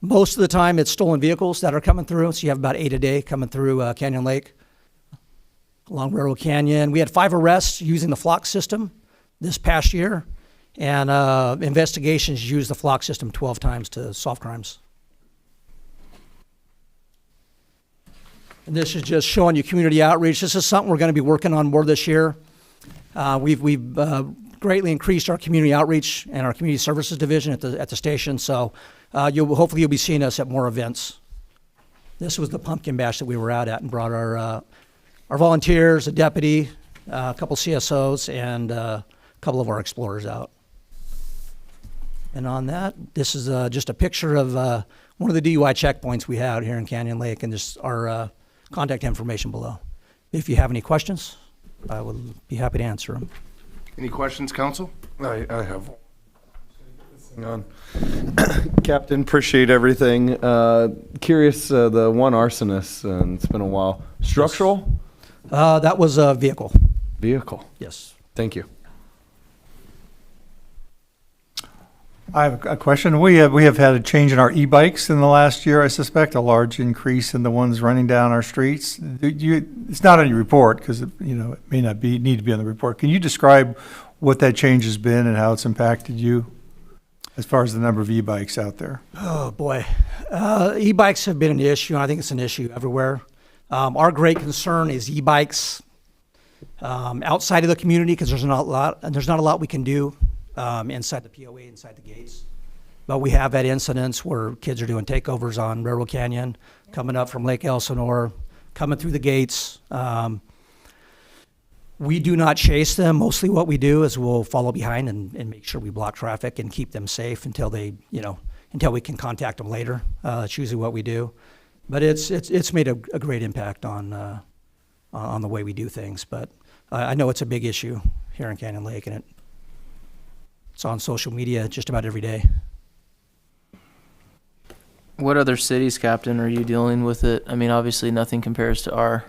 [SPEAKER 11] most of the time it's stolen vehicles that are coming through. So you have about 8 a day coming through Canyon Lake along Railroad Canyon. We had 5 arrests using the flock system this past year. And investigations use the flock system 12 times to solve crimes. And this is just showing you community outreach. This is something we're going to be working on more this year. We've greatly increased our community outreach and our community services division at the station. So hopefully you'll be seeing us at more events. This was the pumpkin bash that we were out at and brought our volunteers, a deputy, a couple CSOs, and a couple of our explorers out. And on that, this is just a picture of one of the DUI checkpoints we have here in Canyon Lake, and just our contact information below. If you have any questions, I would be happy to answer them.
[SPEAKER 3] Any questions, council?
[SPEAKER 7] I have one. Hang on. Captain, appreciate everything. Curious, the one arsonist, and it's been a while. Structural?
[SPEAKER 11] That was a vehicle.
[SPEAKER 7] Vehicle.
[SPEAKER 11] Yes.
[SPEAKER 7] Thank you.
[SPEAKER 10] I have a question. We have had a change in our e-bikes in the last year, I suspect, a large increase in the ones running down our streets. It's not on your report because it may not need to be on the report. Can you describe what that change has been and how it's impacted you as far as the number of e-bikes out there?
[SPEAKER 11] Oh, boy. E-bikes have been an issue, and I think it's an issue everywhere. Our great concern is e-bikes outside of the community because there's not a lot we can do inside the POA, inside the gates. But we have had incidents where kids are doing takeovers on Railroad Canyon, coming up from Lake Elsinore, coming through the gates. We do not chase them. Mostly what we do is we'll follow behind and make sure we block traffic and keep them safe until we can contact them later. That's usually what we do. But it's made a great impact on the way we do things. But I know it's a big issue here in Canyon Lake, and it's on social media just about every day.
[SPEAKER 2] What other cities, Captain, are you dealing with it? I mean, obviously nothing compares to our.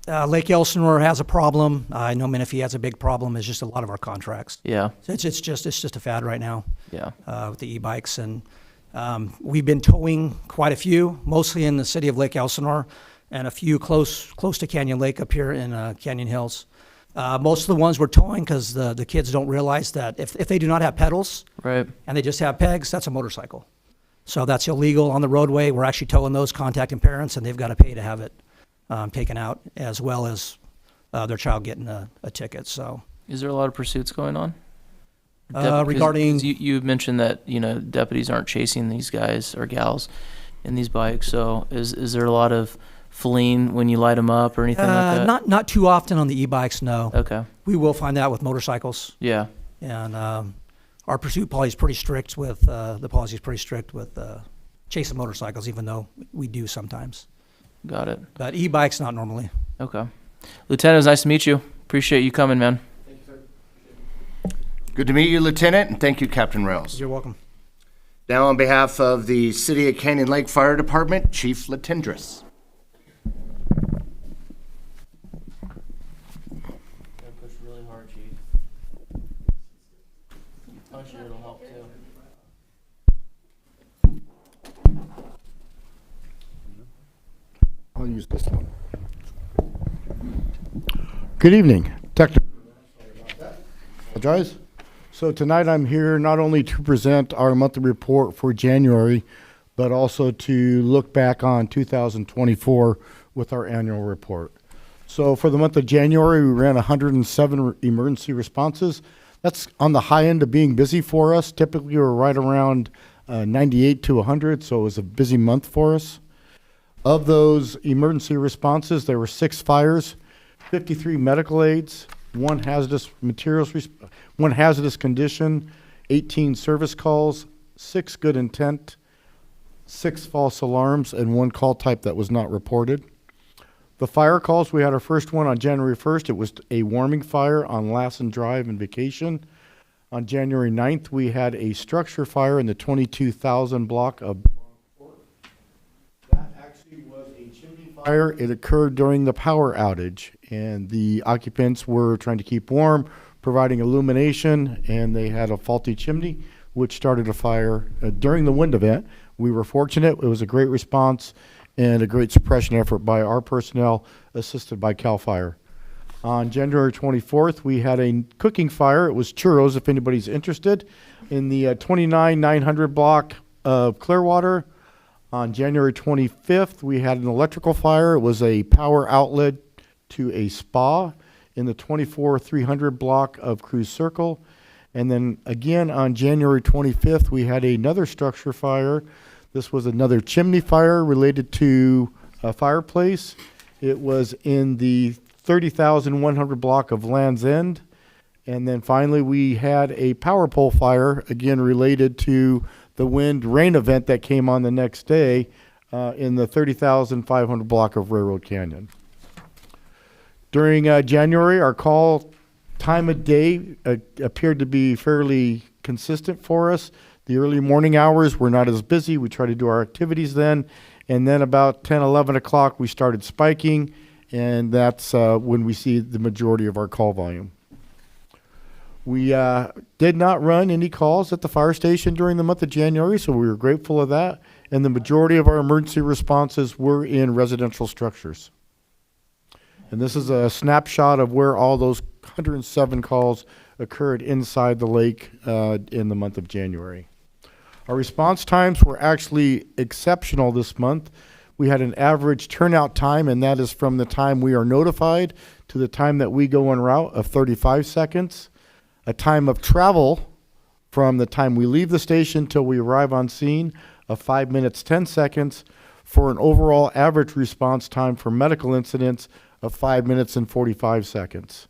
[SPEAKER 11] Lake Elsinore has a problem. I know Menifee has a big problem. It's just a lot of our contracts.
[SPEAKER 2] Yeah.
[SPEAKER 11] So it's just a fad right now.
[SPEAKER 2] Yeah.
[SPEAKER 11] With the e-bikes, and we've been towing quite a few, mostly in the city of Lake Elsinore, and a few close to Canyon Lake up here in Canyon Hills. Most of the ones we're towing because the kids don't realize that if they do not have pedals,
[SPEAKER 2] Right.
[SPEAKER 11] and they just have pegs, that's a motorcycle. So that's illegal on the roadway. We're actually towing those, contacting parents, and they've got to pay to have it taken out, as well as their child getting a ticket. So
[SPEAKER 2] Is there a lot of pursuits going on?
[SPEAKER 11] regarding
[SPEAKER 2] 'Cause you mentioned that, you know, deputies aren't chasing these guys or gals in these bikes. So is there a lot of fleeing when you light them up or anything like that?
[SPEAKER 11] not too often on the e-bikes, no.
[SPEAKER 2] Okay.
[SPEAKER 11] We will find that with motorcycles.
[SPEAKER 2] Yeah.
[SPEAKER 11] And our pursuit policy is pretty strict with chasing motorcycles, even though we do sometimes.
[SPEAKER 2] Got it.
[SPEAKER 11] But e-bikes, not normally.
[SPEAKER 2] Okay. Lieutenant, it was nice to meet you. Appreciate you coming, man.
[SPEAKER 3] Good to meet you, Lieutenant, and thank you, Captain Rails.
[SPEAKER 11] You're welcome.
[SPEAKER 3] Now, on behalf of the City of Canyon Lake Fire Department, Chief Latendress.
[SPEAKER 2] Push really hard, Chief. Punch it, it'll help too.
[SPEAKER 13] I'll use this one. Good evening. Apologize. So tonight I'm here not only to present our monthly report for January, but also to look back on 2024 with our annual report. So for the month of January, we ran 107 emergency responses. That's on the high end of being busy for us. Typically, we're right around 98 to 100, so it was a busy month for us. Of those emergency responses, there were 6 fires, 53 medical aids, 1 hazardous materials, 1 hazardous condition, 18 service calls, 6 good intent, 6 false alarms, and 1 call type that was not reported. The fire calls, we had our first one on January 1st. It was a warming fire on Lassen Drive and Vacation. On January 9th, we had a structure fire in the 22,000 block of fire. It occurred during the power outage, and the occupants were trying to keep warm, providing illumination, and they had a faulty chimney, which started a fire during the wind event. We were fortunate. It was a great response and a great suppression effort by our personnel, assisted by CAL FIRE. On January 24th, we had a cooking fire. It was churros, if anybody's interested, in the 29,900 block of Clearwater. On January 25th, we had an electrical fire. It was a power outlet to a spa in the 24,300 block of Cruise Circle. And then again on January 25th, we had another structure fire. This was another chimney fire related to a fireplace. It was in the 30,100 block of Land's End. And then finally, we had a power pole fire, again related to the wind rain event that came on the next day in the 30,500 block of Railroad Canyon. During January, our call time of day appeared to be fairly consistent for us. The early morning hours were not as busy. We tried to do our activities then. And then about 10, 11 o'clock, we started spiking, and that's when we see the majority of our call volume. We did not run any calls at the fire station during the month of January, so we were grateful of that. And the majority of our emergency responses were in residential structures. And this is a snapshot of where all those 107 calls occurred inside the lake in the month of January. Our response times were actually exceptional this month. We had an average turnout time, and that is from the time we are notified to the time that we go en route, of 35 seconds. A time of travel from the time we leave the station till we arrive on scene of 5 minutes, 10 seconds, for an overall average response time for medical incidents of 5 minutes and 45 seconds.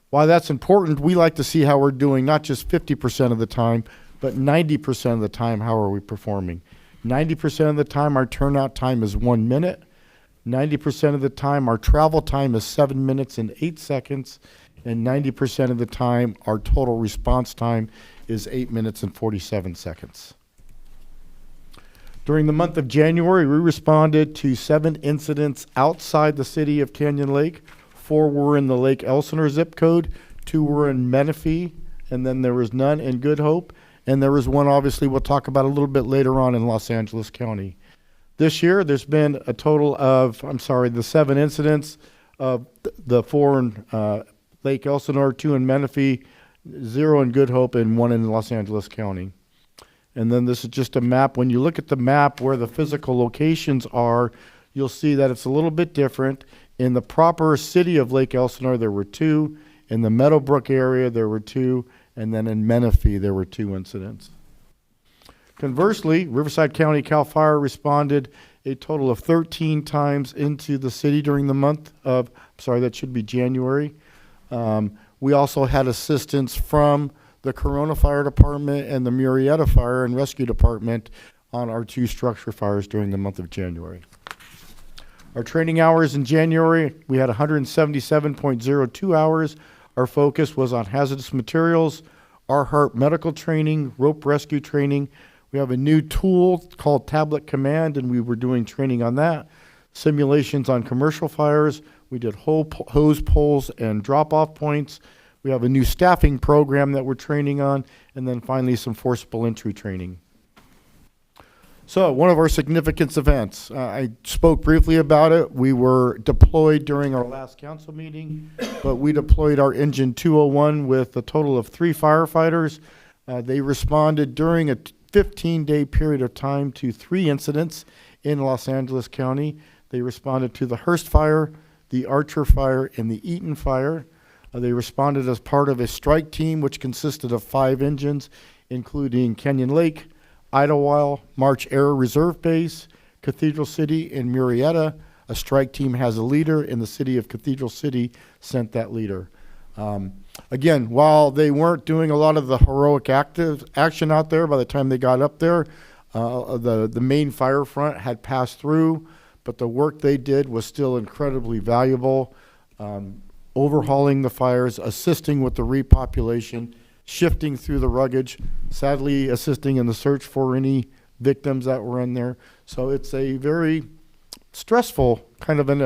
[SPEAKER 13] While that's important, we like to see how we're doing, not just 50% of the time, but 90% of the time. How are we performing? 90% of the time, our turnout time is 1 minute. 90% of the time, our travel time is 7 minutes and 8 seconds. And 90% of the time, our total response time is 8 minutes and 47 seconds. During the month of January, we responded to 7 incidents outside the city of Canyon Lake. 4 were in the Lake Elsinore zip code, 2 were in Menifee, and then there was none in Good Hope. And there was one, obviously, we'll talk about a little bit later on in Los Angeles County. This year, there's been a total of, the 7 incidents of the 4 in Lake Elsinore, 2 in Menifee, 0 in Good Hope, and 1 in Los Angeles County. And then this is just a map. When you look at the map where the physical locations are, you'll see that it's a little bit different. In the proper city of Lake Elsinore, there were 2. In the Meadowbrook area, there were 2. And then in Menifee, there were 2 incidents. Conversely, Riverside County CAL FIRE responded a total of 13 times into the city during the month of, that should be January. We also had assistance from the Corona Fire Department and the Murrieta Fire and Rescue Department on our 2 structure fires during the month of January. Our training hours in January, we had 177.02 hours. Our focus was on hazardous materials, ARHART medical training, rope rescue training. We have a new tool called Tablet Command, and we were doing training on that. Simulations on commercial fires. We did hose poles and drop-off points. We have a new staffing program that we're training on, and then finally some forcible entry training. So one of our significant events, I spoke briefly about it. We were deployed during our last council meeting, but we deployed our Engine 201 with a total of 3 firefighters. They responded during a 15-day period of time to 3 incidents in Los Angeles County. They responded to the Hearst Fire, the Archer Fire, and the Eaton Fire. They responded as part of a strike team, which consisted of 5 engines, including Canyon Lake, Idlewild, March Air Reserve Base, Cathedral City, and Murrieta. A strike team has a leader, and the city of Cathedral City sent that leader. Again, while they weren't doing a lot of the heroic action out there by the time they got up there, the main fire front had passed through, but the work they did was still incredibly valuable. Overhauling the fires, assisting with the repopulation, shifting through the wreckage, sadly assisting in the search for any victims that were in there. So it's a very stressful kind of an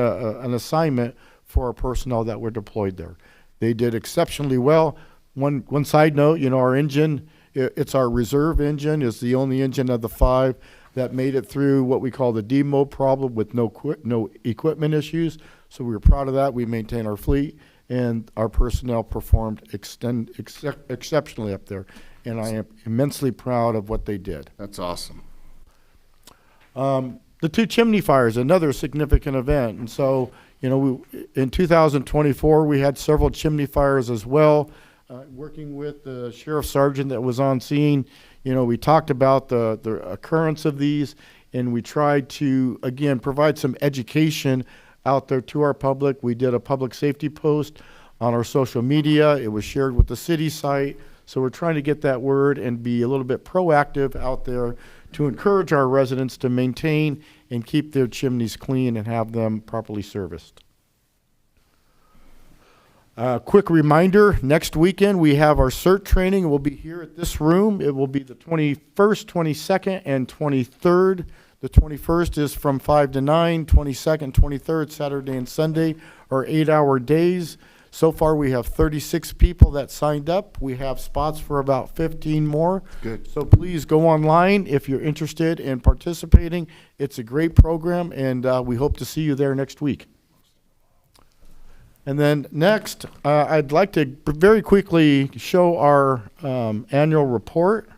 [SPEAKER 13] assignment for our personnel that were deployed there. They did exceptionally well. One side note, our engine, it's our reserve engine, is the only engine of the 5 that made it through what we call the demo problem with no equipment issues. So we were proud of that. We maintain our fleet, and our personnel performed exceptionally up there. And I am immensely proud of what they did.
[SPEAKER 3] That's awesome.
[SPEAKER 13] The 2 chimney fires, another significant event. And so, in 2024, we had several chimney fires as well. Working with the sheriff sergeant that was on scene, we talked about the occurrence of these, and we tried to, again, provide some education out there to our public. We did a public safety post on our social media. It was shared with the city site. So we're trying to get that word and be a little bit proactive out there to encourage our residents to maintain and keep their chimneys clean and have them properly serviced. Quick reminder, next weekend we have our CERT training. We'll be here at this room. It will be the 21st, 22nd, and 23rd. The 21st is from 5 to 9, 22nd, 23rd, Saturday and Sunday are 8-hour days. So far we have 36 people that signed up. We have spots for about 15 more.
[SPEAKER 3] Good.
[SPEAKER 13] So please go online if you're interested in participating. It's a great program, and we hope to see you there next week. And then next, I'd like to very quickly show our annual report.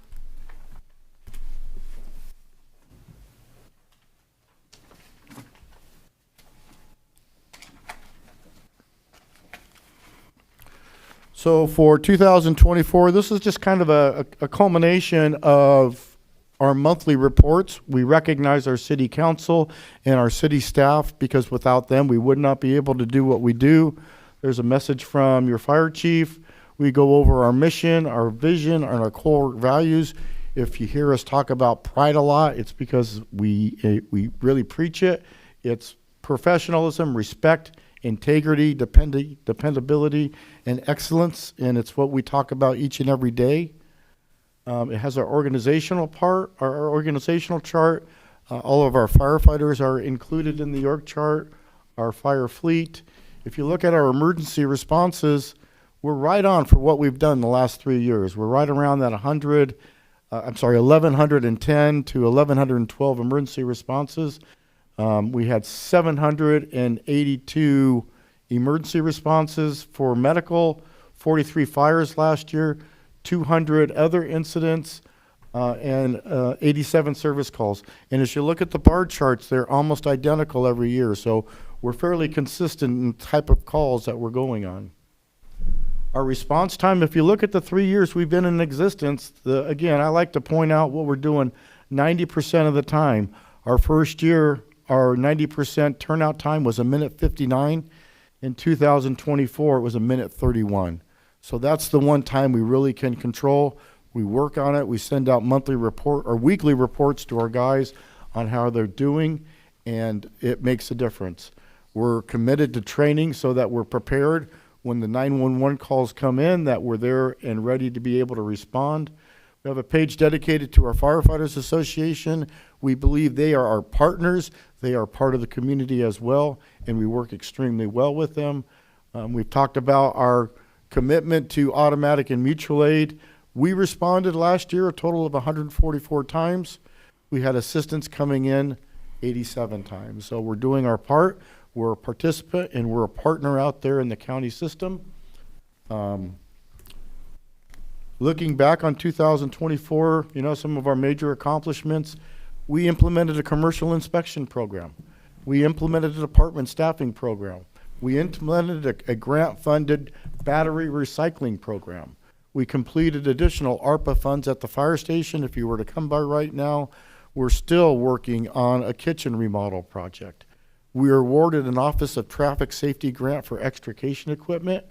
[SPEAKER 13] So for 2024, this is just kind of a culmination of our monthly reports. We recognize our city council and our city staff, because without them, we would not be able to do what we do. There's a message from your fire chief. We go over our mission, our vision, and our core values. If you hear us talk about pride a lot, it's because we really preach it. It's professionalism, respect, integrity, dependability, and excellence, and it's what we talk about each and every day. It has our organizational part, our organizational chart. All of our firefighters are included in the org chart, our fire fleet. If you look at our emergency responses, we're right on for what we've done the last 3 years. We're right around that 1,110 to 1,112 emergency responses. We had 782 emergency responses for medical, 43 fires last year, 200 other incidents, and 87 service calls. And as you look at the bar charts, they're almost identical every year. So we're fairly consistent in the type of calls that we're going on. Our response time, if you look at the 3 years we've been in existence, again, I like to point out what we're doing 90% of the time. Our first year, our 90% turnout time was 1:59. In 2024, it was 1:31. So that's the one time we really can control. We work on it. We send out monthly report or weekly reports to our guys on how they're doing, and it makes a difference. We're committed to training so that we're prepared when the 911 calls come in, that we're there and ready to be able to respond. We have a page dedicated to our Firefighters Association. We believe they are our partners. They are part of the community as well, and we work extremely well with them. We've talked about our commitment to automatic and mutual aid. We responded last year a total of 144 times. We had assistance coming in 87 times. So we're doing our part. We're a participant and we're a partner out there in the county system. Looking back on 2024, some of our major accomplishments, we implemented a commercial inspection program. We implemented a department staffing program. We implemented a grant-funded battery recycling program. We completed additional ARPA funds at the fire station. If you were to come by right now, we're still working on a kitchen remodel project. We were awarded an Office of Traffic Safety grant for extrication equipment.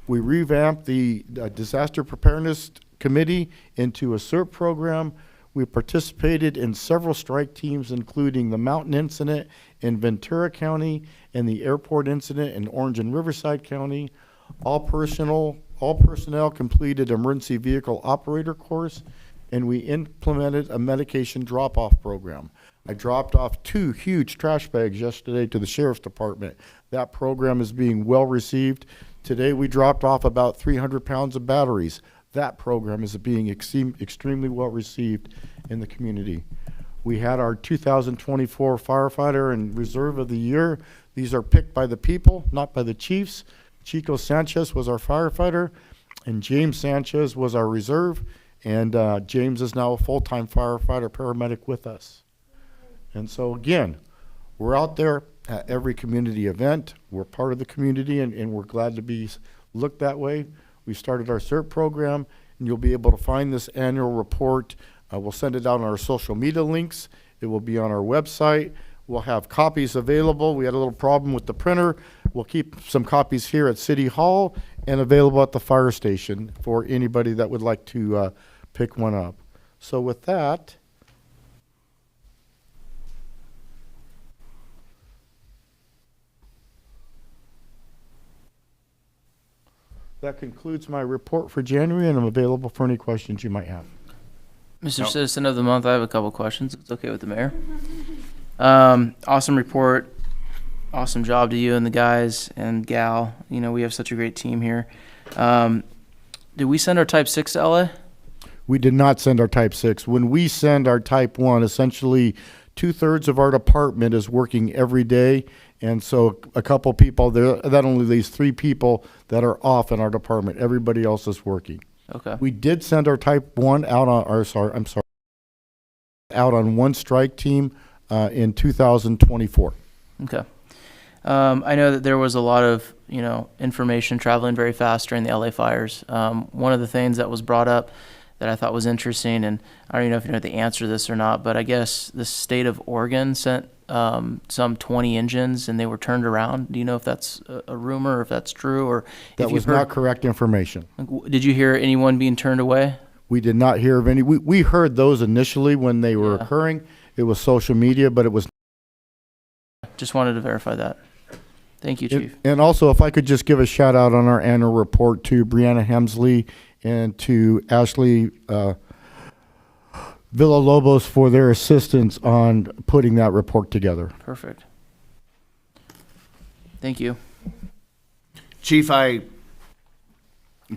[SPEAKER 13] We revamped the Disaster Preparedness Committee into a CERT program. We participated in several strike teams, including the Mountain Incident in Ventura County and the Airport Incident in Orange and Riverside County. All personnel completed emergency vehicle operator course, and we implemented a medication drop-off program. I dropped off 2 huge trash bags yesterday to the Sheriff's Department. That program is being well received. Today we dropped off about 300 pounds of batteries. That program is being extremely well received in the community. We had our 2024 Firefighter and Reserve of the Year. These are picked by the people, not by the chiefs. Chico Sanchez was our firefighter, and James Sanchez was our reserve, and James is now a full-time firefighter paramedic with us. And so again, we're out there at every community event. We're part of the community, and we're glad to be looked that way. We started our CERT program, and you'll be able to find this annual report. We'll send it out on our social media links. It will be on our website. We'll have copies available. We had a little problem with the printer. We'll keep some copies here at City Hall and available at the fire station for anybody that would like to pick one up. So with that, that concludes my report for January, and I'm available for any questions you might have.
[SPEAKER 2] Mr. Citizen of the Month, I have a couple questions. It's okay with the mayor. Awesome report. Awesome job to you and the guys and gal. We have such a great team here. Did we send our Type 6 to LA?
[SPEAKER 13] We did not send our Type 6. When we send our Type 1, essentially 2/3 of our department is working every day. And so a couple people there, that only leaves 3 people that are off in our department. Everybody else is working.
[SPEAKER 2] Okay.
[SPEAKER 13] We did send our Type 1 out on out on one strike team in 2024.
[SPEAKER 2] Okay. I know that there was a lot of, information traveling very fast during the LA fires. One of the things that was brought up that I thought was interesting, and I don't even know if you know the answer to this or not, but I guess the state of Oregon sent some 20 engines and they were turned around. Do you know if that's a rumor or if that's true? Or
[SPEAKER 13] that was not correct information.
[SPEAKER 2] Did you hear anyone being turned away?
[SPEAKER 13] We did not hear of any. We heard those initially when they were
[SPEAKER 2] Yeah.
[SPEAKER 13] occurring. It was social media, but it was.
[SPEAKER 2] Just wanted to verify that. Thank you, Chief.
[SPEAKER 13] And also, if I could just give a shout out on our annual report to Brianna Hemsley and to Ashley Villalobos for their assistance on putting that report together.
[SPEAKER 2] Perfect. Thank you.
[SPEAKER 3] Chief, I'm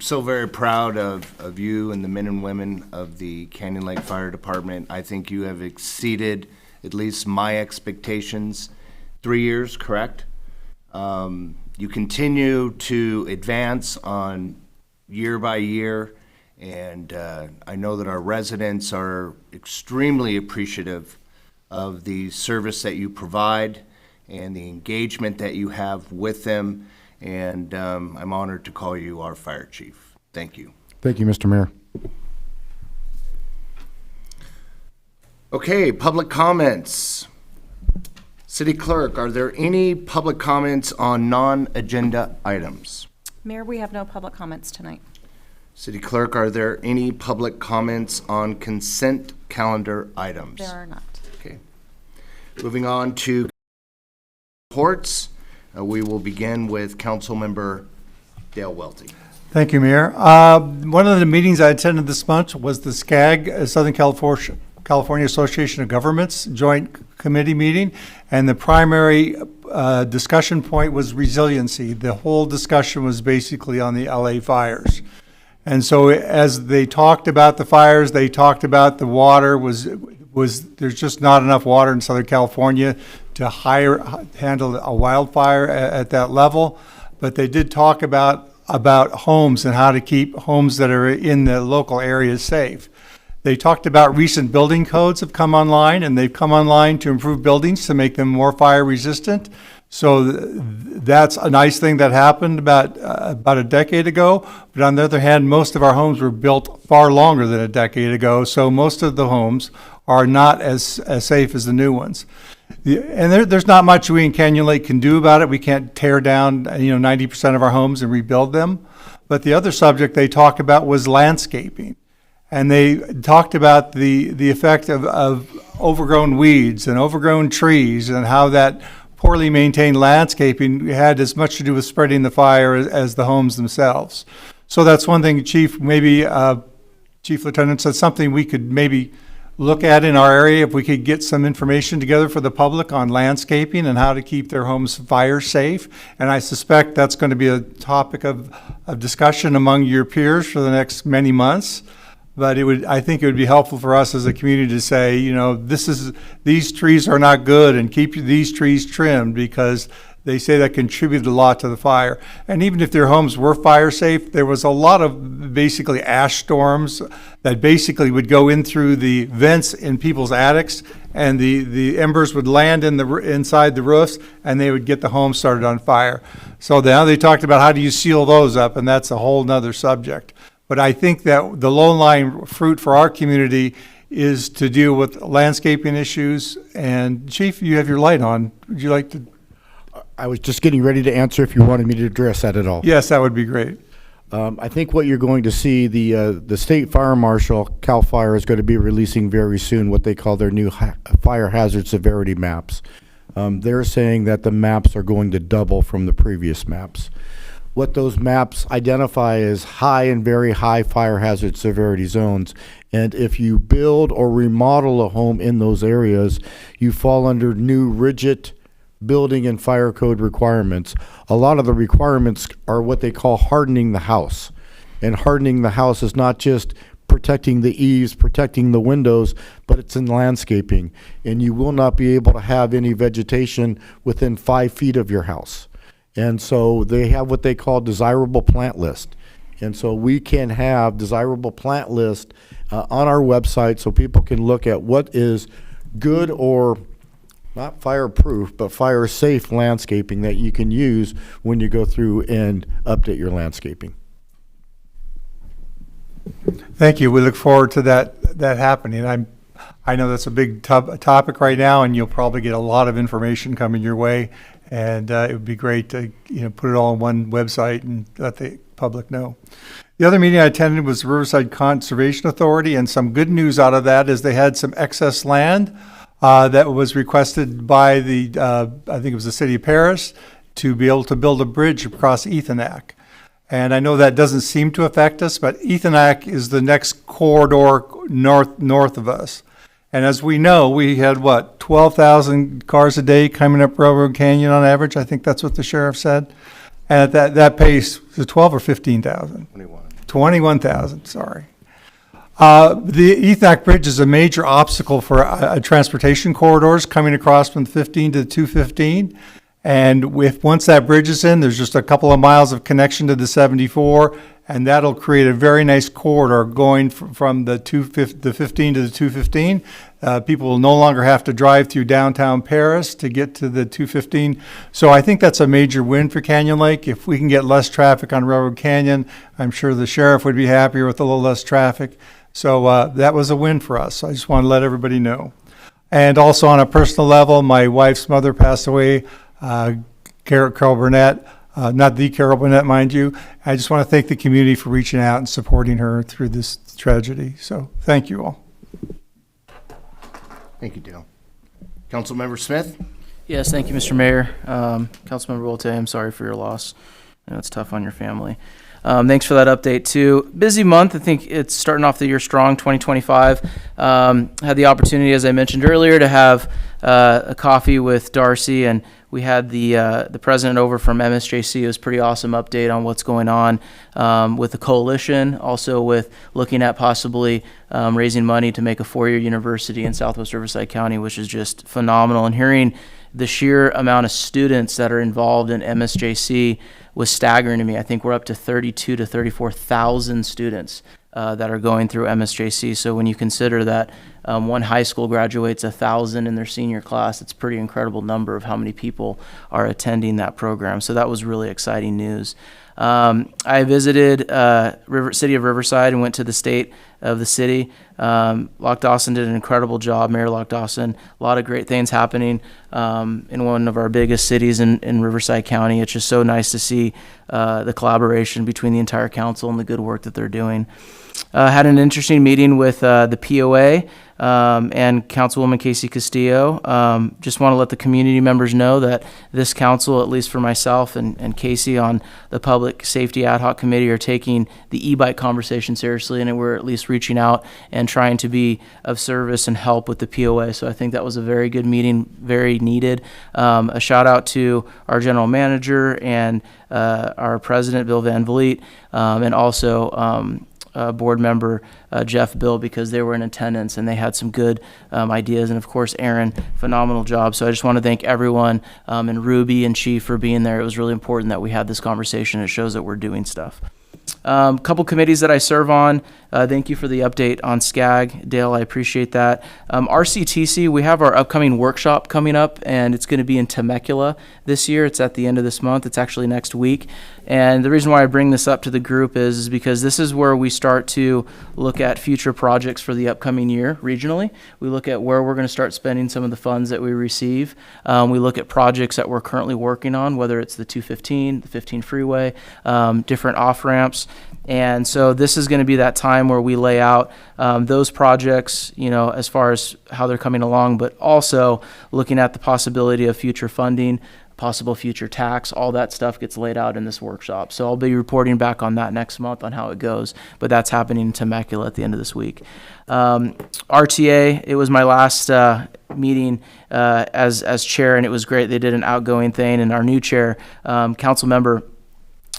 [SPEAKER 3] so very proud of you and the men and women of the Canyon Lake Fire Department. I think you have exceeded at least my expectations. 3 years, correct? You continue to advance on year by year, and I know that our residents are extremely appreciative of the service that you provide and the engagement that you have with them, and I'm honored to call you our fire chief. Thank you.
[SPEAKER 13] Thank you, Mr. Mayor.
[SPEAKER 3] Okay, public comments. City Clerk, are there any public comments on non-agenda items?
[SPEAKER 14] Mayor, we have no public comments tonight.
[SPEAKER 3] City Clerk, are there any public comments on consent calendar items?
[SPEAKER 14] There are not.
[SPEAKER 3] Okay. Moving on to reports, we will begin with Councilmember Dale Welty.
[SPEAKER 10] Thank you, Mayor. One of the meetings I attended this month was the SCAG, Southern California Association of Governments Joint Committee meeting, and the primary discussion point was resiliency. The whole discussion was basically on the LA fires. And so as they talked about the fires, they talked about the water was there's just not enough water in Southern California to handle a wildfire at that level. But they did talk about homes and how to keep homes that are in the local areas safe. They talked about recent building codes have come online, and they've come online to improve buildings to make them more fire resistant. So that's a nice thing that happened about a decade ago. But on the other hand, most of our homes were built far longer than a decade ago. So most of the homes are not as safe as the new ones. And there's not much we in Canyon Lake can do about it. We can't tear down 90% of our homes and rebuild them. But the other subject they talked about was landscaping. And they talked about the effect of overgrown weeds and overgrown trees, and how that poorly maintained landscaping had as much to do with spreading the fire as the homes themselves. So that's one thing, Chief, maybe Chief Lieutenant said something we could maybe look at in our area, if we could get some information together for the public on landscaping and how to keep their homes fire safe. And I suspect that's going to be a topic of discussion among your peers for the next many months. But I think it would be helpful for us as a community to say, these trees are not good, and keep these trees trimmed, because they say that contributed a lot to the fire. And even if their homes were fire safe, there was a lot of basically ash storms that basically would go in through the vents in people's attics, and the embers would land inside the roofs, and they would get the home started on fire. So now they talked about how do you seal those up, and that's a whole nother subject. But I think that the low-lying fruit for our community is to deal with landscaping issues. And Chief, you have your light on. Would you like to?
[SPEAKER 13] I was just getting ready to answer if you wanted me to address that at all.
[SPEAKER 10] Yes, that would be great.
[SPEAKER 13] I think what you're going to see, the State Fire Marshal, CAL FIRE, is going to be releasing very soon what they call their new fire hazard severity maps. They're saying that the maps are going to double from the previous maps. What those maps identify as high and very high fire hazard severity zones. And if you build or remodel a home in those areas, you fall under new rigid building and fire code requirements. A lot of the requirements are what they call hardening the house. And hardening the house is not just protecting the eaves, protecting the windows, but it's in landscaping. And you will not be able to have any vegetation within 5 feet of your house. And so they have what they call desirable plant list. And so we can have desirable plant list on our website, so people can look at what is good, or not fireproof, but fire safe landscaping that you can use when you go through and update your landscaping.
[SPEAKER 10] Thank you. We look forward to that happening. I know that's a big topic right now, and you'll probably get a lot of information coming your way. And it would be great to put it all on one website and let the public know. The other meeting I attended was the Riverside Conservation Authority, and some good news out of that is they had some excess land that was requested by I think it was the city of Paris, to be able to build a bridge across Ethonac. And I know that doesn't seem to affect us, but Ethonac is the next corridor north of us. And as we know, we had, 12,000 cars a day coming up Railroad Canyon on average? I think that's what the sheriff said. And at that pace, was it 12 or 15,000? 21,000, sorry. The Ethonac Bridge is a major obstacle for transportation corridors coming across from the 15 to the 215. And once that bridge is in, there's just a couple of miles of connection to the 74, and that'll create a very nice corridor going from the 15 to the 215. People will no longer have to drive through downtown Paris to get to the 215. So I think that's a major win for Canyon Lake. If we can get less traffic on Railroad Canyon, I'm sure the sheriff would be happier with a little less traffic. So that was a win for us. I just want to let everybody know. And also on a personal level, my wife's mother passed away, Carol Burnett. Not the Carol Burnett, mind you. I just want to thank the community for reaching out and supporting her through this tragedy. So thank you all.
[SPEAKER 3] Thank you, Dale. Councilmember Smith?
[SPEAKER 2] Yes, thank you, Mr. Mayor. Councilmember Wolte, I'm sorry for your loss. I know it's tough on your family. Thanks for that update, too. Busy month. I think it's starting off the year strong, 2025. Had the opportunity, as I mentioned earlier, to have a coffee with Darcy, and we had the president over from MSJC. It was a pretty awesome update on what's going on with the coalition, also with looking at possibly raising money to make a four-year university in Southwest Riverside County, which is just phenomenal. And hearing the sheer amount of students that are involved in MSJC was staggering to me. I think we're up to 32 to 34,000 students that are going through MSJC. So when you consider that one high school graduates 1,000 in their senior class, it's a pretty incredible number of how many people are attending that program. So that was really exciting news. I visited City of Riverside and went to the state of the city. Locke Dawson did an incredible job, Mayor Locke Dawson. A lot of great things happening in one of our biggest cities in Riverside County. It's just so nice to see the collaboration between the entire council and the good work that they're doing. Had an interesting meeting with the POA and Councilwoman Casey Castillo. Just want to let the community members know that this council, at least for myself and Casey on the Public Safety Ad Hoc Committee, are taking the e-bike conversation seriously, and we're at least reaching out and trying to be of service and help with the POA. So I think that was a very good meeting, very needed. A shout out to our general manager and our president, Bill Van Vliet, and also board member Jeff Bill, because they were in attendance and they had some good ideas. And of course, Aaron, phenomenal job. So I just want to thank everyone, and Ruby and Chief for being there. It was really important that we had this conversation. It shows that we're doing stuff. Couple committees that I serve on. Thank you for the update on SCAG, Dale. I appreciate that. RCTC, we have our upcoming workshop coming up, and it's going to be in Temecula this year. It's at the end of this month. It's actually next week. And the reason why I bring this up to the group is because this is where we start to look at future projects for the upcoming year regionally. We look at where we're going to start spending some of the funds that we receive. We look at projects that we're currently working on, whether it's the 215, the 15 freeway, different off-ramps. And so this is going to be that time where we lay out those projects, as far as how they're coming along, but also looking at the possibility of future funding, possible future tax. All that stuff gets laid out in this workshop. So I'll be reporting back on that next month on how it goes, but that's happening in Temecula at the end of this week. RTA, it was my last meeting as chair, and it was great. They did an outgoing thing, and our new chair, council member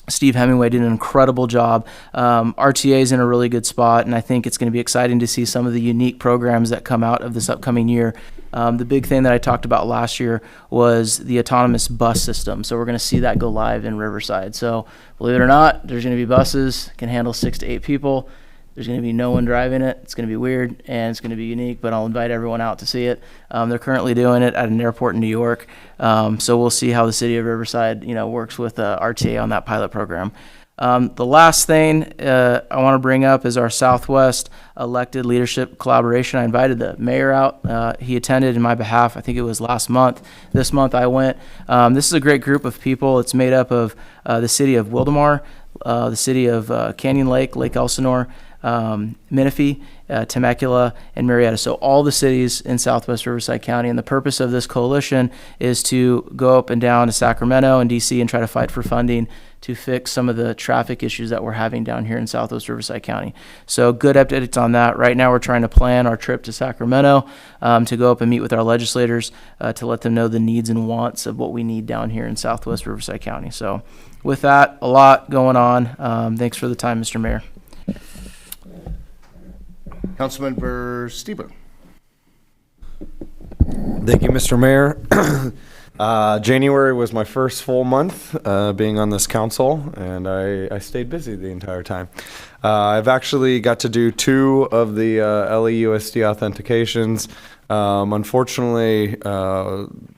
[SPEAKER 2] Steve Hemingway, did an incredible job. RTA is in a really good spot, and I think it's going to be exciting to see some of the unique programs that come out of this upcoming year. The big thing that I talked about last year was the autonomous bus system. So we're going to see that go live in Riverside. So believe it or not, there's going to be buses, can handle 6 to 8 people. There's going to be no one driving it. It's going to be weird and it's going to be unique, but I'll invite everyone out to see it. They're currently doing it at an airport in New York. So we'll see how the city of Riverside, works with RTA on that pilot program. The last thing I want to bring up is our Southwest elected leadership collaboration. I invited the mayor out. He attended in my behalf. I think it was last month. This month I went. This is a great group of people. It's made up of the city of Wildomar, the city of Canyon Lake, Lake Elsinore, Menifee, Temecula, and Marietta. So all the cities in Southwest Riverside County. And the purpose of this coalition is to go up and down to Sacramento and DC and try to fight for funding to fix some of the traffic issues that we're having down here in Southwest Riverside County. So good updates on that. Right now we're trying to plan our trip to Sacramento to go up and meet with our legislators to let them know the needs and wants of what we need down here in Southwest Riverside County. So with that, a lot going on. Thanks for the time, Mr. Mayor.
[SPEAKER 3] Councilmember Stieber.
[SPEAKER 7] Thank you, Mr. Mayor. January was my first full month being on this council, and I stayed busy the entire time. I've actually got to do 2 of the LEUSD authentications. Unfortunately,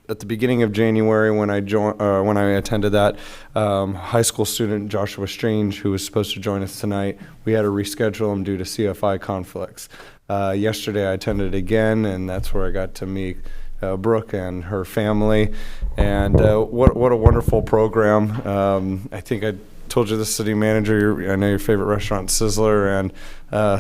[SPEAKER 7] at the beginning of January, when I attended that, high school student Joshua Strange, who was supposed to join us tonight, we had to reschedule him due to CFI conflicts. Yesterday, I attended again, and that's where I got to meet Brooke and her family, and what a wonderful program. I think I told you the city manager, I know your favorite restaurant, Sizzler, and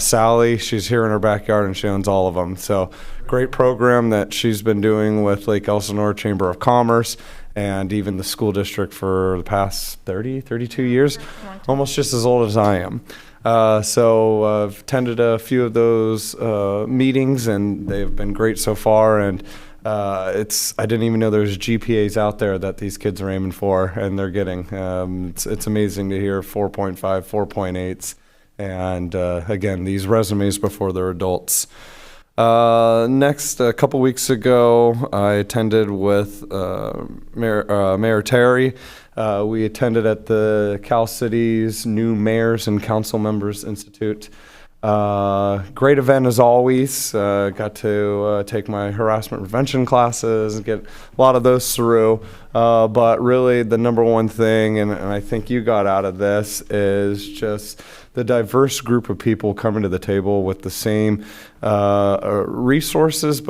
[SPEAKER 7] Sally, she's here in her backyard and she owns all of them. So great program that she's been doing with Lake Elsinore Chamber of Commerce and even the school district for the past 32 years, almost just as old as I am. So I've attended a few of those meetings, and they've been great so far. And I didn't even know there was GPAs out there that these kids are aiming for, and they're getting. It's amazing to hear 4.5, 4.8s, and again, these resumes before they're adults. Next, a couple weeks ago, I attended with Mayor Terry. We attended at the Cal City's New Mayors and Council Members Institute. Great event as always. Got to take my harassment prevention classes and get a lot of those through. But really the number one thing, and I think you got out of this, is just the diverse group of people coming to the table with the same resources,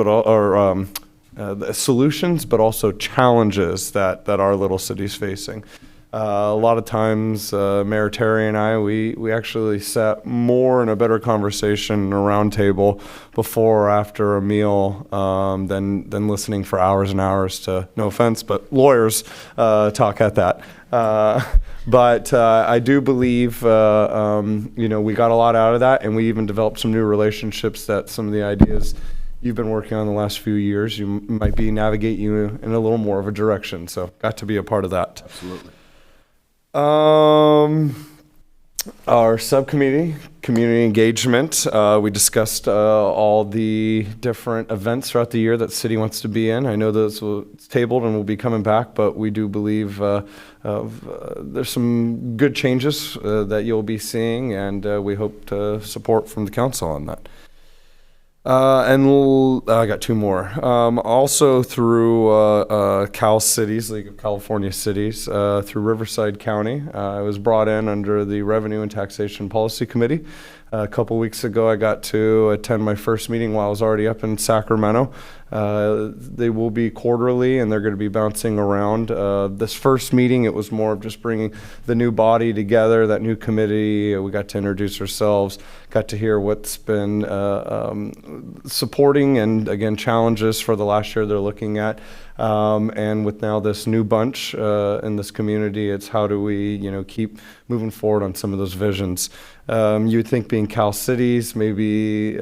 [SPEAKER 7] solutions, but also challenges that our little city's facing. A lot of times, Mayor Terry and I, we actually sat more in a better conversation around table before or after a meal than listening for hours and hours to, no offense, but lawyers talk at that. But I do believe, we got a lot out of that, and we even developed some new relationships that some of the ideas you've been working on the last few years, you might be navigate you in a little more of a direction. So got to be a part of that.
[SPEAKER 3] Absolutely.
[SPEAKER 7] Our subcommittee, community engagement, we discussed all the different events throughout the year that the city wants to be in. I know those will tabled and will be coming back, but we do believe there's some good changes that you'll be seeing, and we hope to support from the council on that. I got 2 more. Also through Cal Cities, League of California Cities, through Riverside County. I was brought in under the Revenue and Taxation Policy Committee. A couple weeks ago, I got to attend my first meeting while I was already up in Sacramento. They will be quarterly, and they're going to be bouncing around. This first meeting, it was more of just bringing the new body together, that new committee. We got to introduce ourselves, got to hear what's been supporting and, again, challenges for the last year they're looking at. And with now this new bunch in this community, it's how do we, keep moving forward on some of those visions. You'd think being Cal Cities, maybe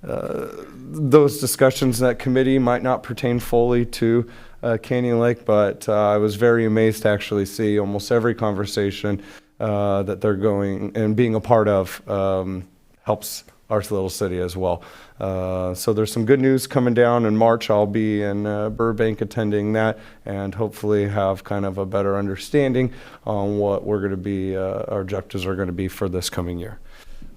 [SPEAKER 7] those discussions in that committee might not pertain fully to Canyon Lake, but I was very amazed to actually see almost every conversation that they're going and being a part of helps our little city as well. So there's some good news coming down in March. I'll be in Burbank attending that, and hopefully have kind of a better understanding on what we're going to be, our objectives are going to be for this coming year.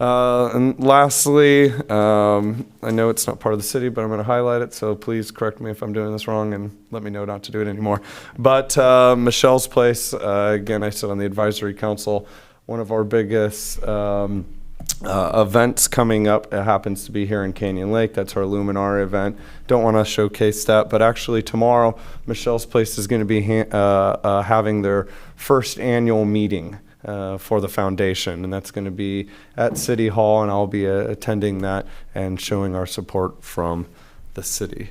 [SPEAKER 7] And lastly, I know it's not part of the city, but I'm going to highlight it, so please correct me if I'm doing this wrong and let me know not to do it anymore. But Michelle's Place, again, I sit on the advisory council. One of our biggest events coming up, it happens to be here in Canyon Lake. That's our Luminari event. Don't want to showcase that, but actually tomorrow, Michelle's Place is going to be having their first annual meeting. for the foundation, and that's going to be at City Hall, and I'll be attending that and showing our support from the city.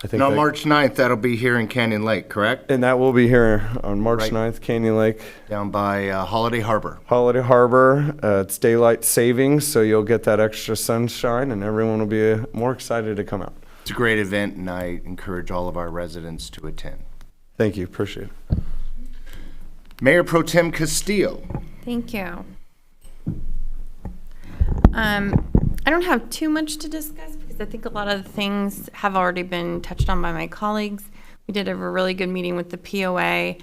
[SPEAKER 7] I think
[SPEAKER 3] And on
[SPEAKER 7] that-
[SPEAKER 3] March 9th, that'll be here in Canyon Lake, correct?
[SPEAKER 7] and that will be here on March
[SPEAKER 3] Right.
[SPEAKER 7] 9th, Canyon Lake.
[SPEAKER 3] Down by Holiday Harbor.
[SPEAKER 7] Holiday Harbor. It's daylight savings, so you'll get that extra sunshine, and everyone will be more excited to come out.
[SPEAKER 3] It's a great event, and I encourage all of our residents to attend.
[SPEAKER 7] Thank you. Appreciate it.
[SPEAKER 3] Mayor Pro Tem Castillo.
[SPEAKER 5] Thank you. I don't have too much to discuss because I think a lot of the things have already been touched on by my colleagues. We did have a really good meeting with the POA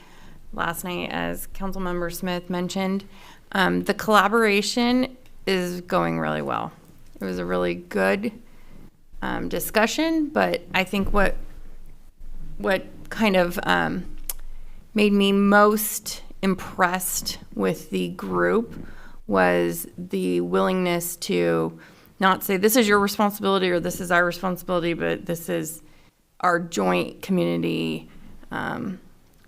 [SPEAKER 5] last night, as Councilmember Smith mentioned. The collaboration is going really well. It was a really good discussion, but I think what kind of made me most impressed with the group was the willingness to not say this is your responsibility or this is our responsibility, but this is our joint community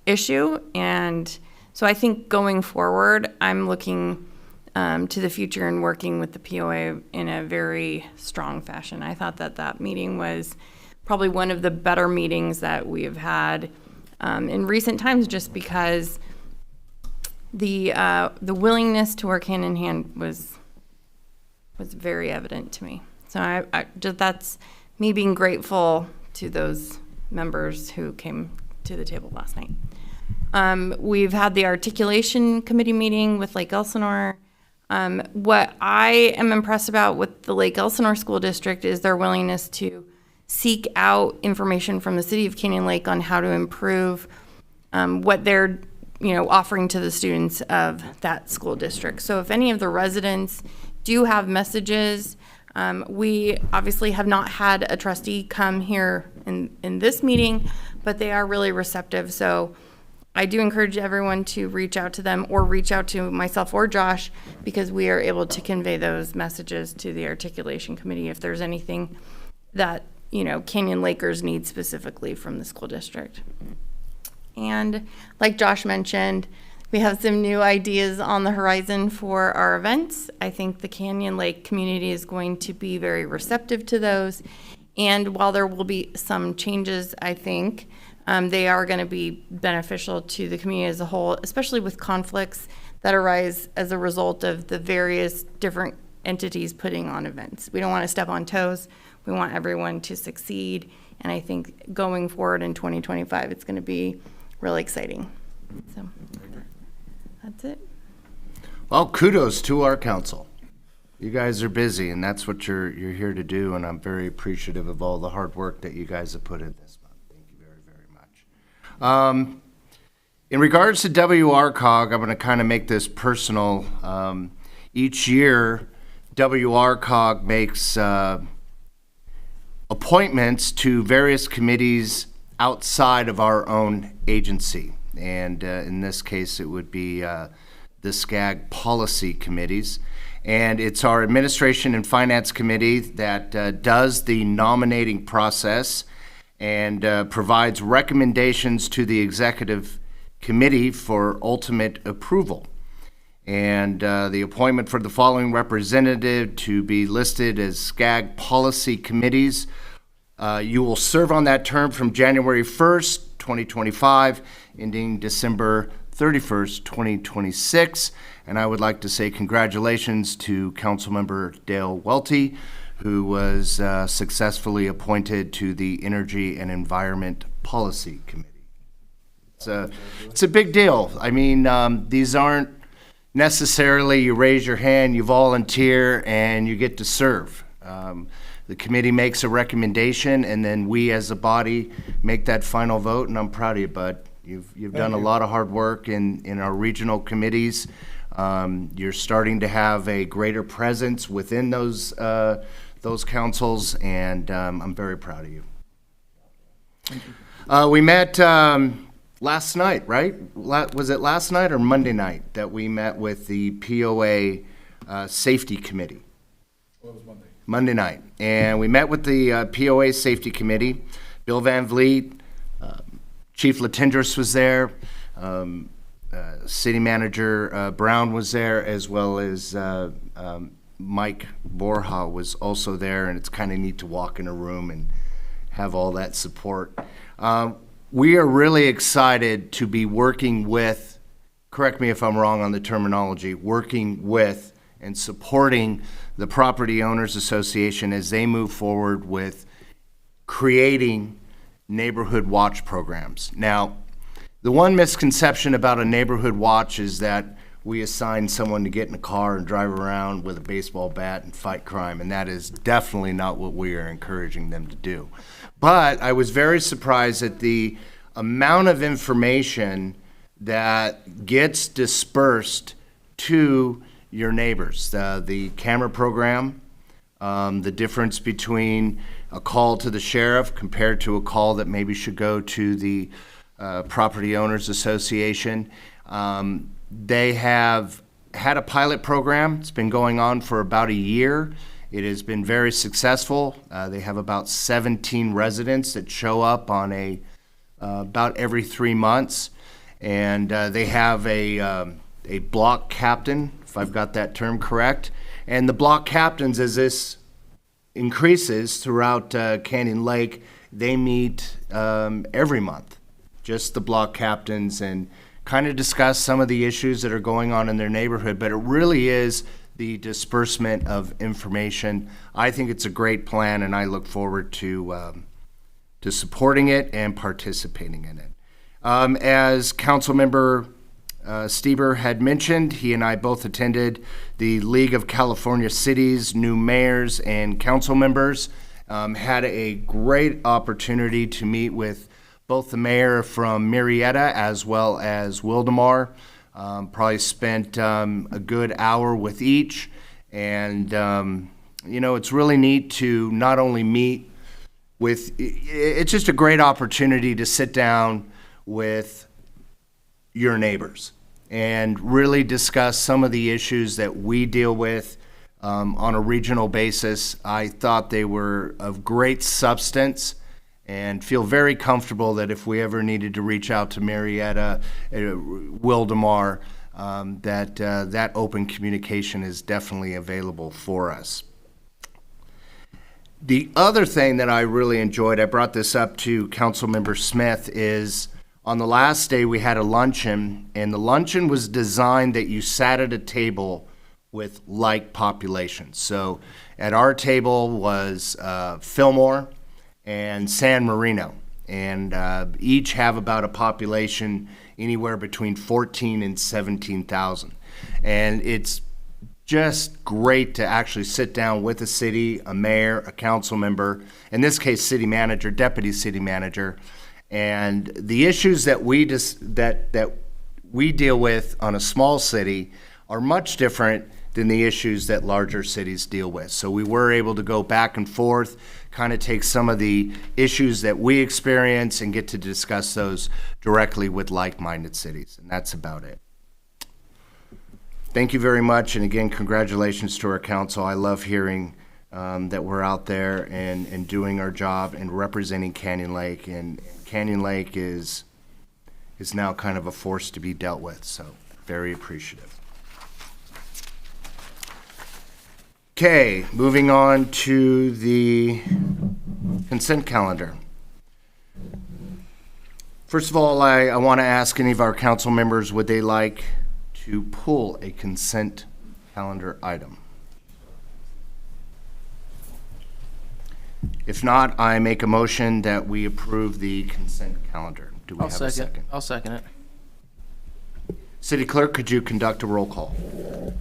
[SPEAKER 5] issue. And so I think going forward, I'm looking to the future and working with the POA in a very strong fashion. I thought that meeting was probably one of the better meetings that we have had in recent times, just because the willingness to work hand in hand was very evident to me. So I just, that's me being grateful to those members who came to the table last night. We've had the articulation committee meeting with Lake Elsinore. What I am impressed about with the Lake Elsinore School District is their willingness to seek out information from the city of Canyon Lake on how to improve what they're offering to the students of that school district. So if any of the residents do have messages, we obviously have not had a trustee come here in this meeting, but they are really receptive. So I do encourage everyone to reach out to them or reach out to myself or Josh, because we are able to convey those messages to the articulation committee if there's anything that Canyon Lakers need specifically from the school district. And like Josh mentioned, we have some new ideas on the horizon for our events. I think the Canyon Lake community is going to be very receptive to those. And while there will be some changes, I think, they are going to be beneficial to the community as a whole, especially with conflicts that arise as a result of the various different entities putting on events. We don't want to step on toes. We want everyone to succeed. And I think going forward in 2025, it's going to be really exciting. So that's it.
[SPEAKER 3] Well, kudos to our council. You guys are busy, and that's what you're here to do, and I'm very appreciative of all the hard work that you guys have put in this month. Thank you very, very much. In regards to WRCOG, I'm going to kind of make this personal. Each year, WRCOG makes appointments to various committees outside of our own agency. And in this case, it would be the SCAG policy committees. And it's our administration and finance committee that does the nominating process and provides recommendations to the executive committee for ultimate approval. And the appointment for the following representative to be listed as SCAG policy committees. You will serve on that term from January 1st, 2025, ending December 31st, 2026. And I would like to say congratulations to Councilmember Dale Welty, who was successfully appointed to the Energy and Environment Policy Committee. It's a big deal. I mean, these aren't necessarily you raise your hand, you volunteer, and you get to serve. The committee makes a recommendation, and then we as a body make that final vote, and I'm proud of you, bud. You've done a lot of hard work in our regional committees. You're starting to have a greater presence within those councils, and I'm very proud of you. We met last night, right? Was it last night or Monday night that we met with the POA Safety Committee?
[SPEAKER 1] Well, it was Monday.
[SPEAKER 3] Monday night. And we met with the POA Safety Committee. Bill Van Vliet, Chief Latendresse was there. City Manager Brown was there, as well as Mike Borja was also there, and it's kind of neat to walk in a room and have all that support. We are really excited to be working with, correct me if I'm wrong on the terminology, working with and supporting the Property Owners Association as they move forward with creating neighborhood watch programs. Now, the one misconception about a neighborhood watch is that we assign someone to get in a car and drive around with a baseball bat and fight crime, and that is definitely not what we are encouraging them to do. But I was very surprised at the amount of information that gets dispersed to your neighbors. The camera program, the difference between a call to the sheriff compared to a call that maybe should go to the Property Owners Association. They have had a pilot program. It's been going on for about a year. It has been very successful. They have about 17 residents that show up on about every 3 months. And they have a block captain, if I've got that term correct. And the block captains, as this increases throughout Canyon Lake, they meet every month, just the block captains, and kind of discuss some of the issues that are going on in their neighborhood. But it really is the disbursement of information. I think it's a great plan, and I look forward to supporting it and participating in it. As Councilmember Stieber had mentioned, he and I both attended the League of California Cities, new mayors and council members. Had a great opportunity to meet with both the mayor from Murrieta as well as Wildomar. Probably spent a good hour with each. And, it's really neat to not only meet with, it's just a great opportunity to sit down with your neighbors and really discuss some of the issues that we deal with on a regional basis. I thought they were of great substance and feel very comfortable that if we ever needed to reach out to Murrieta, Wildomar, that open communication is definitely available for us. The other thing that I really enjoyed, I brought this up to Councilmember Smith, is on the last day we had a luncheon, and the luncheon was designed that you sat at a table with like populations. So at our table was Fillmore and San Marino, and each have about a population anywhere between 14 and 17,000. And it's just great to actually sit down with a city, a mayor, a council member, in this case, city manager, deputy city manager, and the issues that we deal with on a small city are much different than the issues that larger cities deal with. So we were able to go back and forth, kind of take some of the issues that we experience and get to discuss those directly with like-minded cities, and that's about it. Thank you very much, and again, congratulations to our council. I love hearing that we're out there and doing our job and representing Canyon Lake, and Canyon Lake is now kind of a force to be dealt with, so very appreciative. Okay, moving on to the consent calendar. First of all, I want to ask any of our council members, would they like to pull a consent calendar item? If not, I make a motion that we approve the consent calendar. Do we have a second?
[SPEAKER 2] I'll second it.
[SPEAKER 3] City Clerk, could you conduct a roll call?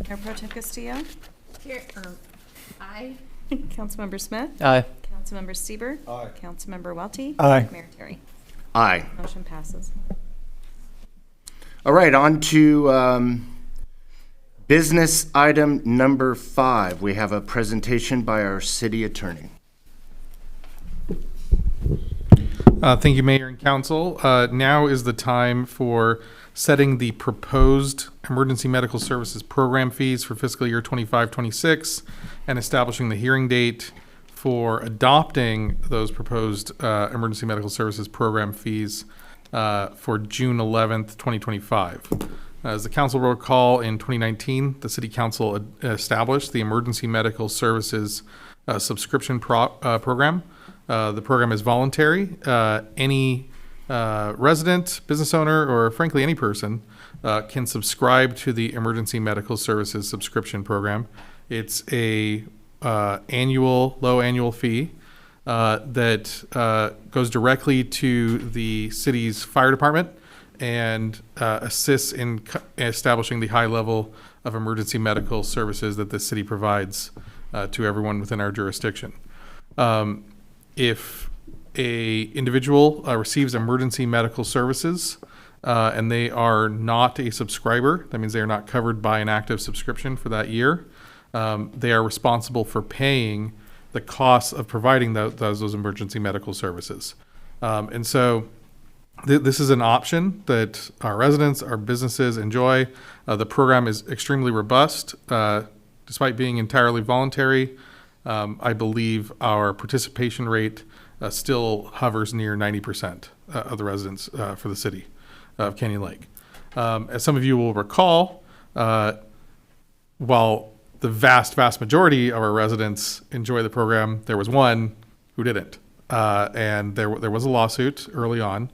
[SPEAKER 14] Mayor Pro Tem Castillo?
[SPEAKER 5] Here, aye.
[SPEAKER 14] Councilmember Smith?
[SPEAKER 2] Aye.
[SPEAKER 14] Councilmember Stieber? Aye. Councilmember Welty?
[SPEAKER 10] Aye.
[SPEAKER 14] Mayor Terry?
[SPEAKER 3] Aye.
[SPEAKER 14] Motion passes.
[SPEAKER 3] All right, on to business item number 5. We have a presentation by our city attorney.
[SPEAKER 6] Thank you, Mayor and Council. Now is the time for setting the proposed emergency medical services program fees for fiscal year 25-26 and establishing the hearing date for adopting those proposed emergency medical services program fees for June 11th, 2025. As the council will recall, in 2019, the city council established the Emergency Medical Services subscription program. The program is voluntary. Any resident, business owner, or frankly any person can subscribe to the Emergency Medical Services subscription program. It's a low annual fee that goes directly to the city's fire department and assists in establishing the high level of emergency medical services that the city provides to everyone within our jurisdiction. If a individual receives emergency medical services and they are not a subscriber, that means they are not covered by an active subscription for that year, they are responsible for paying the costs of providing those emergency medical services. And so this is an option that our residents, our businesses enjoy. The program is extremely robust. Despite being entirely voluntary, I believe our participation rate still hovers near 90% of the residents for the city of Canyon Lake. As some of you will recall, while the vast majority of our residents enjoy the program, there was one who didn't. And there was a lawsuit early on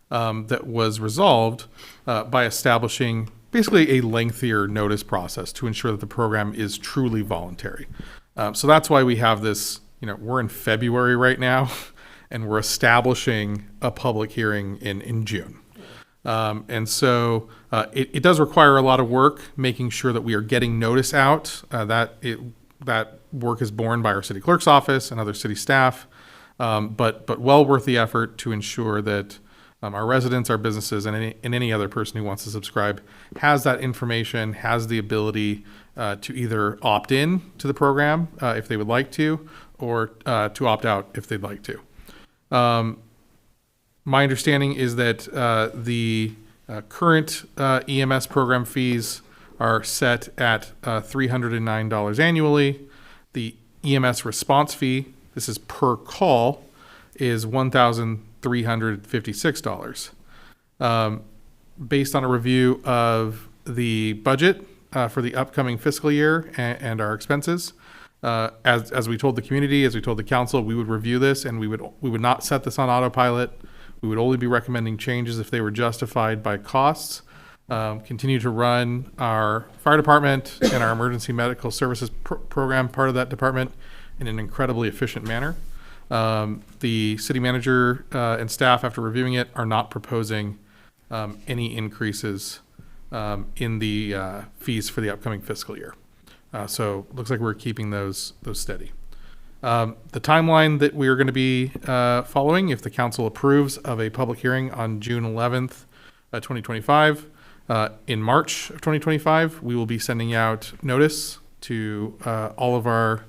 [SPEAKER 6] that was resolved by establishing basically a lengthier notice process to ensure that the program is truly voluntary. So that's why we have this, we're in February right now, and we're establishing a public hearing in June. And so it does require a lot of work, making sure that we are getting notice out. That work is borne by our city clerk's office and other city staff, but well worth the effort to ensure that our residents, our businesses, and any other person who wants to subscribe has that information, has the ability to either opt in to the program if they would like to, or to opt out if they'd like to. My understanding is that the current EMS program fees are set at $309 annually. The EMS response fee, this is per call, is $1,356. Based on a review of the budget for the upcoming fiscal year and our expenses, as we told the community, as we told the council, we would review this and we would not set this on autopilot. We would only be recommending changes if they were justified by costs. Continue to run our fire department and our emergency medical services program, part of that department, in an incredibly efficient manner. The city manager and staff, after reviewing it, are not proposing any increases in the fees for the upcoming fiscal year. So looks like we're keeping those steady. The timeline that we are going to be following, if the council approves of a public hearing on June 11th, 2025, in March of 2025, we will be sending out notice to all of our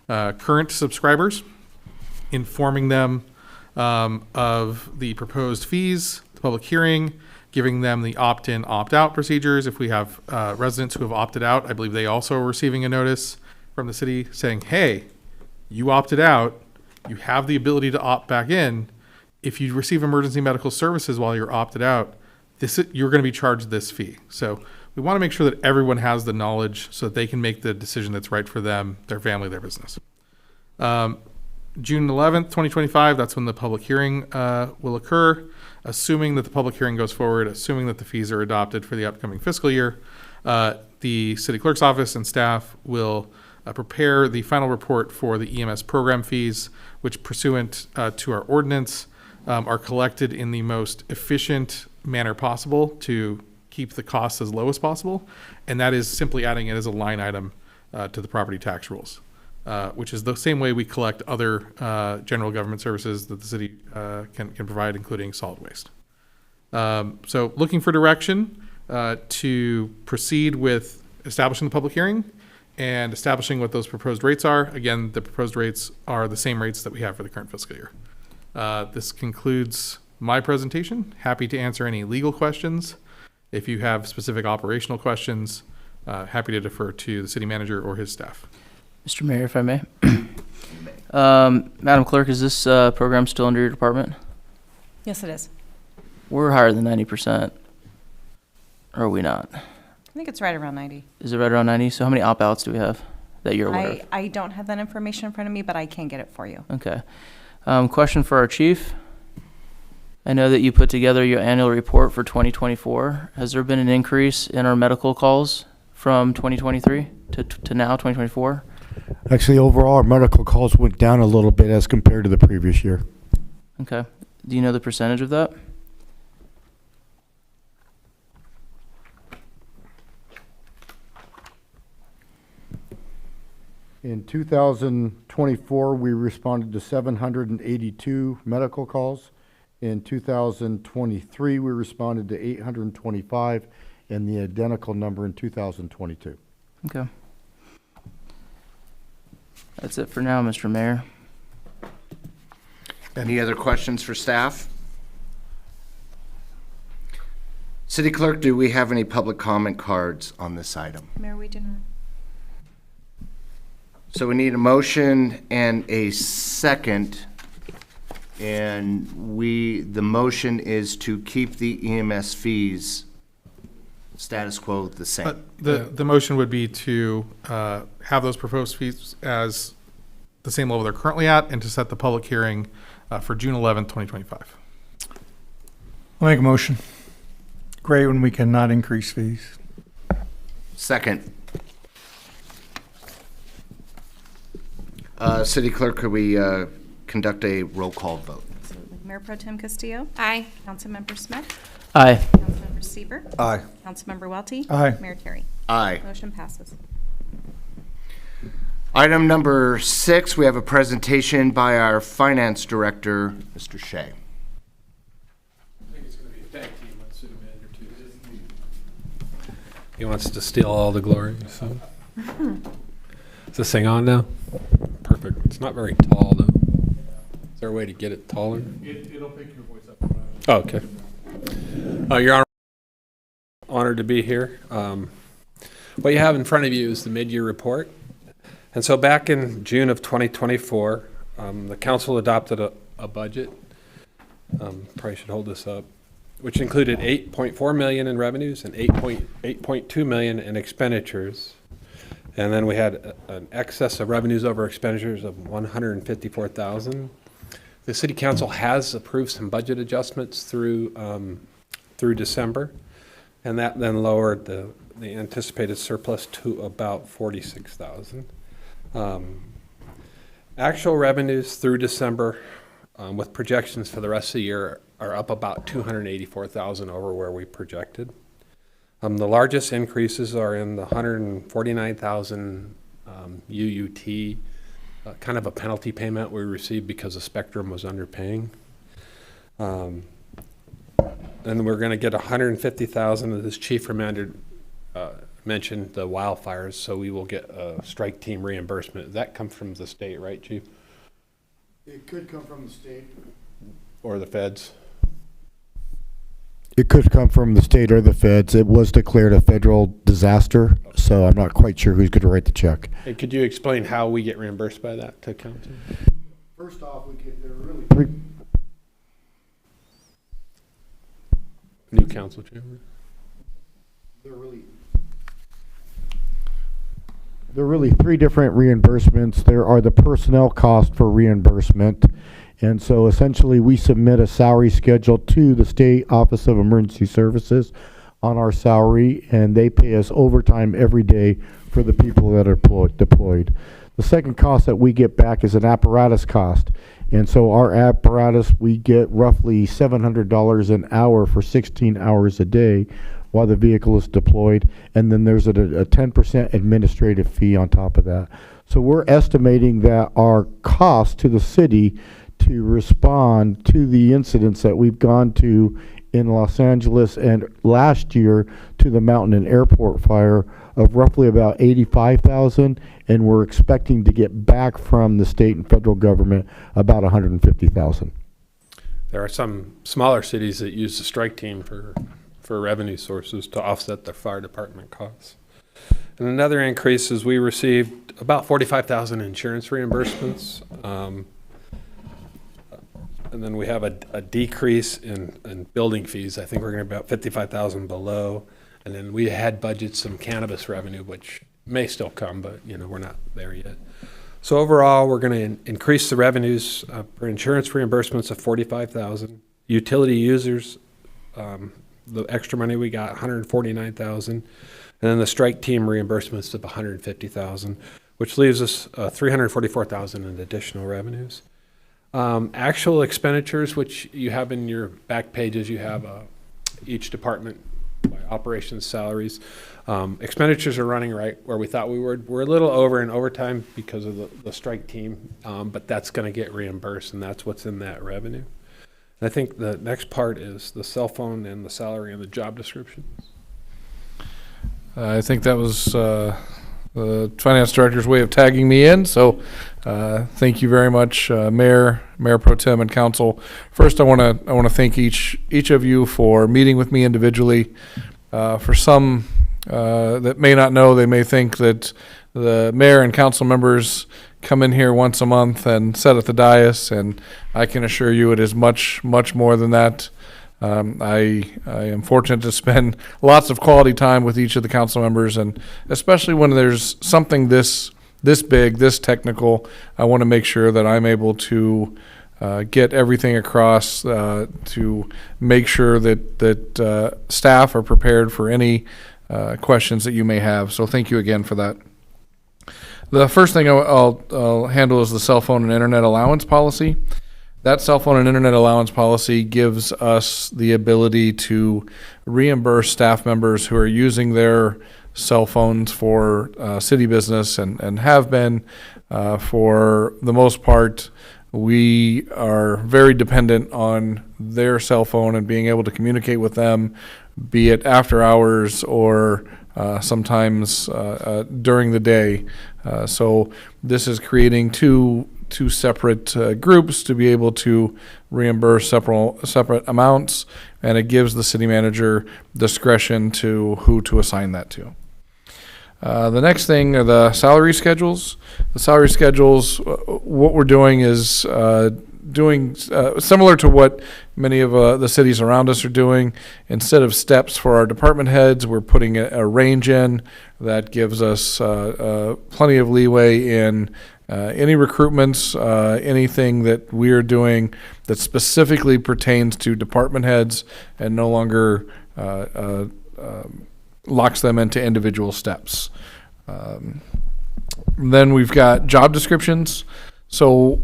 [SPEAKER 6] current subscribers, informing them of the proposed fees, the public hearing, giving them the opt-in, opt-out procedures. If we have residents who have opted out, I believe they also are receiving a notice from the city saying, hey, you opted out, you have the ability to opt back in. If you receive emergency medical services while you're opted out, you're going to be charged this fee. So we want to make sure that everyone has the knowledge so that they can make the decision that's right for them, their family, their business. June 11th, 2025, that's when the public hearing will occur. Assuming that the public hearing goes forward, assuming that the fees are adopted for the upcoming fiscal year, the city clerk's office and staff will prepare the final report for the EMS program fees, which pursuant to our ordinance are collected in the most efficient manner possible to keep the costs as low as possible. And that is simply adding it as a line item to the property tax rules, which is the same way we collect other general government services that the city can provide, including solid waste. So looking for direction to proceed with establishing the public hearing and establishing what those proposed rates are. Again, the proposed rates are the same rates that we have for the current fiscal year. This concludes my presentation. Happy to answer any legal questions. If you have specific operational questions, happy to defer to the city manager or his staff.
[SPEAKER 2] Mr. Mayor, if I may. Madam Clerk, is this program still under your department?
[SPEAKER 14] Yes, it is.
[SPEAKER 2] We're higher than 90%. Or are we not?
[SPEAKER 14] I think it's right around 90.
[SPEAKER 2] Is it right around 90? So how many opt-outs do we have that you're aware of?
[SPEAKER 14] I don't have that information in front of me, but I can get it for you.
[SPEAKER 2] Okay. Question for our chief. I know that you put together your annual report for 2024. Has there been an increase in our medical calls from 2023 to now, 2024?
[SPEAKER 13] Actually, overall, our medical calls went down a little bit as compared to the previous year.
[SPEAKER 2] Okay. Do you know the percentage of that?
[SPEAKER 13] In 2024, we responded to 782 medical calls. In 2023, we responded to 825, and the identical number in 2022.
[SPEAKER 2] Okay. That's it for now, Mr. Mayor.
[SPEAKER 3] Any other questions for staff? City Clerk, do we have any public comment cards on this item?
[SPEAKER 14] Mayor, we do not.
[SPEAKER 3] So we need a motion and a second. And the motion is to keep the EMS fees status quo the same.
[SPEAKER 6] The motion would be to have those proposed fees as the same level they're currently at and to set the public hearing for June 11th, 2025.
[SPEAKER 10] I'll make a motion. Great when we cannot increase fees.
[SPEAKER 3] Second. City Clerk, could we conduct a roll call vote?
[SPEAKER 14] Absolutely. Mayor Pro Tem Castillo?
[SPEAKER 5] Aye.
[SPEAKER 14] Councilmember Smith?
[SPEAKER 2] Aye.
[SPEAKER 14] Councilmember Seaver?
[SPEAKER 7] Aye.
[SPEAKER 14] Councilmember Welty?
[SPEAKER 10] Aye.
[SPEAKER 14] Mayor Carey?
[SPEAKER 3] Aye.
[SPEAKER 14] Motion passes.
[SPEAKER 3] Item number 6, we have a presentation by our Finance Director, Mr. Shea.
[SPEAKER 1] I think it's gonna be a tag team on city manager too.
[SPEAKER 15] He wants to steal all the glory, so. Is this thing on now? Perfect. It's not very tall, though. Is there a way to get it taller?
[SPEAKER 1] It'll pick your voice up.
[SPEAKER 15] Oh, okay. Your Honor, honored to be here. What you have in front of you is the mid-year report. And so back in June of 2024, the council adopted a budget, probably should hold this up, which included $8.4 million in revenues and $8.2 million in expenditures. And then we had an excess of revenues over expenditures of $154,000. The city council has approved some budget adjustments through December, and that then lowered the anticipated surplus to about $46,000. Actual revenues through December, with projections for the rest of the year, are up about $284,000 over where we projected. The largest increases are in the $149,000 UUT, kind of a penalty payment we received because the Spectrum was underpaying. And we're going to get $150,000 of this chief reminded mentioned the wildfires, so we will get a strike team reimbursement. That comes from the state, right, Chief?
[SPEAKER 13] It could come from the state.
[SPEAKER 15] Or the feds?
[SPEAKER 13] It could come from the state or the feds. It was declared a federal disaster, so I'm not quite sure who's going to write the check.
[SPEAKER 15] Hey, could you explain how we get reimbursed by that to council?
[SPEAKER 13] First off, there are really
[SPEAKER 15] New council chamber?
[SPEAKER 13] There are really three different reimbursements. There are the personnel cost for reimbursement. And so essentially we submit a salary schedule to the State Office of Emergency Services on our salary, and they pay us overtime every day for the people that are deployed. The second cost that we get back is an apparatus cost. And so our apparatus, we get roughly $700 an hour for 16 hours a day while the vehicle is deployed. And then there's a 10% administrative fee on top of that. So we're estimating that our cost to the city to respond to the incidents that we've gone to in Los Angeles and last year to the Mountain and Airport fire of roughly about $85,000, and we're expecting to get back from the state and federal government about $150,000.
[SPEAKER 15] There are some smaller cities that use the strike team for revenue sources to offset their fire department costs. And another increase is we received about $45,000 insurance reimbursements. And then we have a decrease in building fees. I think we're going to be about $55,000 below. And then we had budgeted some cannabis revenue, which may still come, but, you know, we're not there yet. So overall, we're going to increase the revenues for insurance reimbursements of $45,000. Utility users, the extra money we got, $149,000. And then the strike team reimbursements of $150,000, which leaves us $344,000 in additional revenues. Actual expenditures, which you have in your back pages, you have each department by operations salaries. Expenditures are running right where we thought we would. We're a little over in overtime because of the strike team, but that's going to get reimbursed, and that's what's in that revenue. And I think the next part is the cell phone and the salary and the job descriptions.
[SPEAKER 6] I think that was the finance director's way of tagging me in. So thank you very much, Mayor Pro Tem, and Council. First, I want to thank each of you for meeting with me individually. For some that may not know, they may think that the mayor and council members come in here once a month and sit at the dais, and I can assure you it is much, much more than that. I am fortunate to spend lots of quality time with each of the council members, and especially when there's something this big, this technical, I want to make sure that I'm able to get everything across to make sure that staff are prepared for any questions that you may have. So thank you again for that. The first thing I'll handle is the cell phone and internet allowance policy. That cell phone and internet allowance policy gives us the ability to reimburse staff members who are using their cell phones for city business and have been for the most part. We are very dependent on their cell phone and being able to communicate with them, be it after hours or sometimes during the day. So this is creating two separate groups to be able to reimburse separate amounts, and it gives the city manager discretion to who to assign that to. The next thing are the salary schedules. The salary schedules, what we're doing is doing similar to what many of the cities around us are doing. Instead of steps for our department heads, we're putting a range in that gives us plenty of leeway in any recruitments, anything that we are doing that specifically pertains to department heads and no longer locks them into individual steps. Then we've got job descriptions. So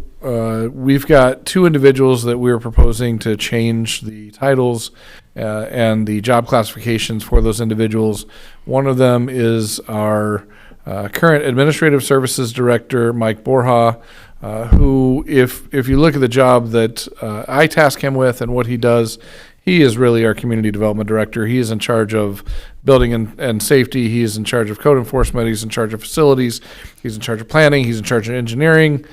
[SPEAKER 6] we've got two individuals that we're proposing to change the titles and the job classifications for those individuals. One of them is our current Administrative Services Director, Mike Borja, who, if you look at the job that I task him with and what he does, he is really our Community Development Director. He is in charge of building and safety. He is in charge of code enforcement. He's in charge of facilities. He's in charge of planning. He's in charge of engineering.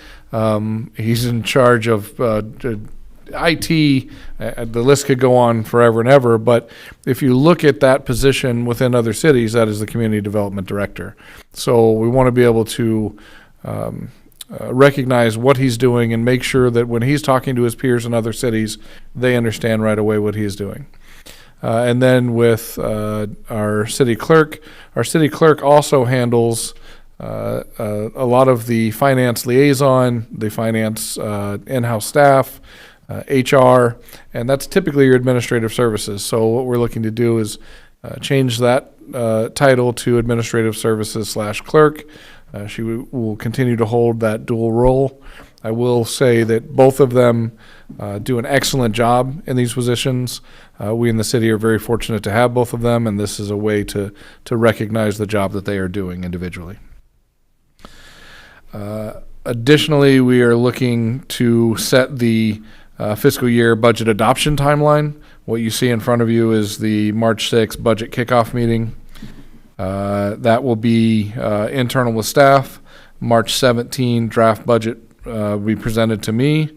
[SPEAKER 6] He's in charge of IT. The list could go on forever and ever. But if you look at that position within other cities, that is the Community Development Director. So we want to be able to recognize what he's doing and make sure that when he's talking to his peers in other cities, they understand right away what he is doing. And then with our city clerk also handles a lot of the finance liaison, the finance in-house staff, HR, and that's typically your administrative services. So what we're looking to do is change that title to Administrative Services / Clerk. She will continue to hold that dual role. I will say that both of them do an excellent job in these positions. We in the city are very fortunate to have both of them, and this is a way to recognize the job that they are doing individually. Additionally, we are looking to set the fiscal year budget adoption timeline. What you see in front of you is the March 6th budget kickoff meeting. That will be internal with staff. March 17 draft budget will be presented to me.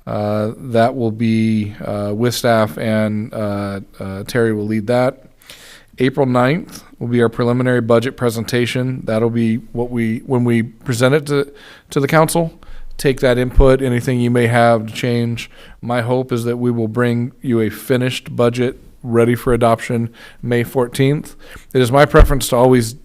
[SPEAKER 6] That will be with staff, and Terry will lead that. April 9th will be our preliminary budget presentation. That'll be when we present it to the council. Take that input, anything you may have to change. My hope is that we will bring you a finished budget
[SPEAKER 16] ready for adoption May 14th. It is my preference to always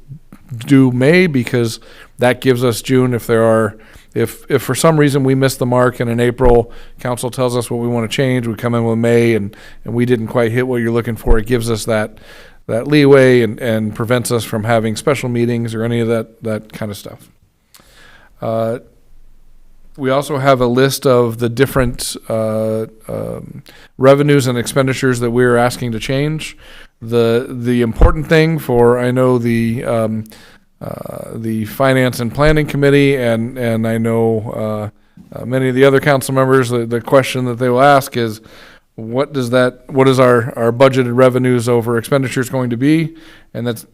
[SPEAKER 16] do May because that gives us June if there are, if for some reason we miss the mark and in April, council tells us what we want to change, we come in with May and we didn't quite hit what you're looking for, it gives us that leeway and prevents us from having special meetings or any of that kind of stuff. We also have a list of the different revenues and expenditures that we're asking to change. The important thing for, I know the Finance and Planning Committee and I know many of the other council members, the question that they will ask is, what is our budgeted revenues over expenditures going to be? And that's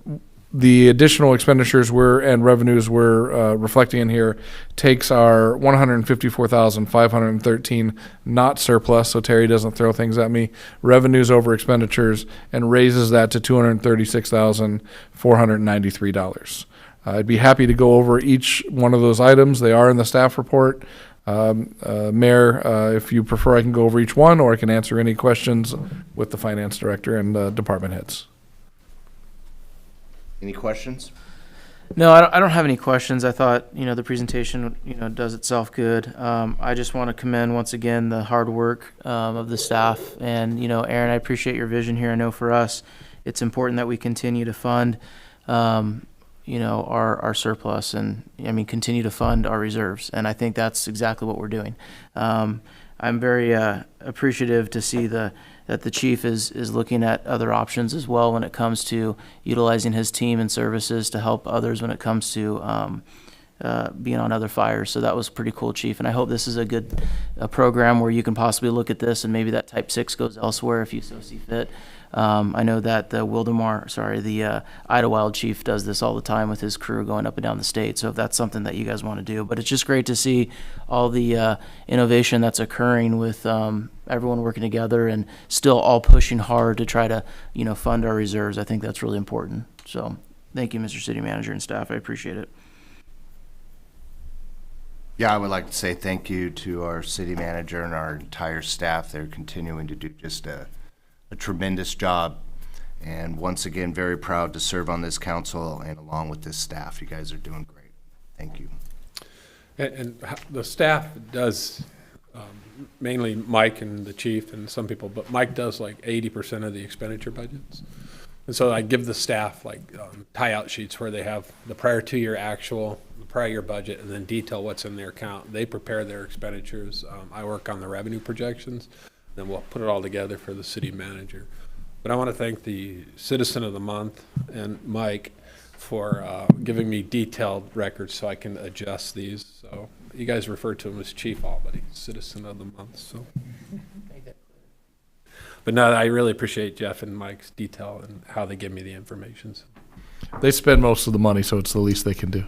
[SPEAKER 16] the additional expenditures and revenues we're reflecting in here takes our $154,513 not surplus, so Terry doesn't throw things at me, revenues over expenditures, and raises that to $236,493. I'd be happy to go over each one of those items. They are in the staff report. Mayor, if you prefer, I can go over each one, or I can answer any questions with the finance director and department heads.
[SPEAKER 3] Any questions?
[SPEAKER 2] No, I don't have any questions. I thought, the presentation, does itself good. I just want to commend once again the hard work of the staff. And, Aaron, I appreciate your vision here. I know for us, it's important that we continue to fund, our surplus and, continue to fund our reserves. And I think that's exactly what we're doing. I'm very appreciative to see that the chief is looking at other options as well when it comes to utilizing his team and services to help others when it comes to being on other fires. So that was pretty cool, Chief. And I hope this is a good program where you can possibly look at this and maybe that Type 6 goes elsewhere if you so see fit. I know that the Idlewild chief does this all the time with his crew going up and down the state. So if that's something that you guys want to do, but it's just great to see all the innovation that's occurring with everyone working together and still all pushing hard to try to, fund our reserves. I think that's really important. So thank you, Mr. City Manager and staff. I appreciate it.
[SPEAKER 3] Yeah, I would like to say thank you to our city manager and our entire staff. They're continuing to do just a tremendous job. And once again, very proud to serve on this council and along with this staff. You guys are doing great. Thank you.
[SPEAKER 15] And the staff does, mainly Mike and the chief and some people, but Mike does like 80% of the expenditure budgets. And so I give the staff like tie-out sheets where they have the prior 2-year actual, the prior year budget, and then detail what's in their account. They prepare their expenditures. I work on the revenue projections. Then we'll put it all together for the city manager. But I want to thank the Citizen of the Month and Mike for giving me detailed records so I can adjust these. So you guys refer to him as Chief Albany, Citizen of the Month. So, but no, I really appreciate Jeff and Mike's detail and how they give me the information.
[SPEAKER 16] They spend most of the money, so it's the least they can do.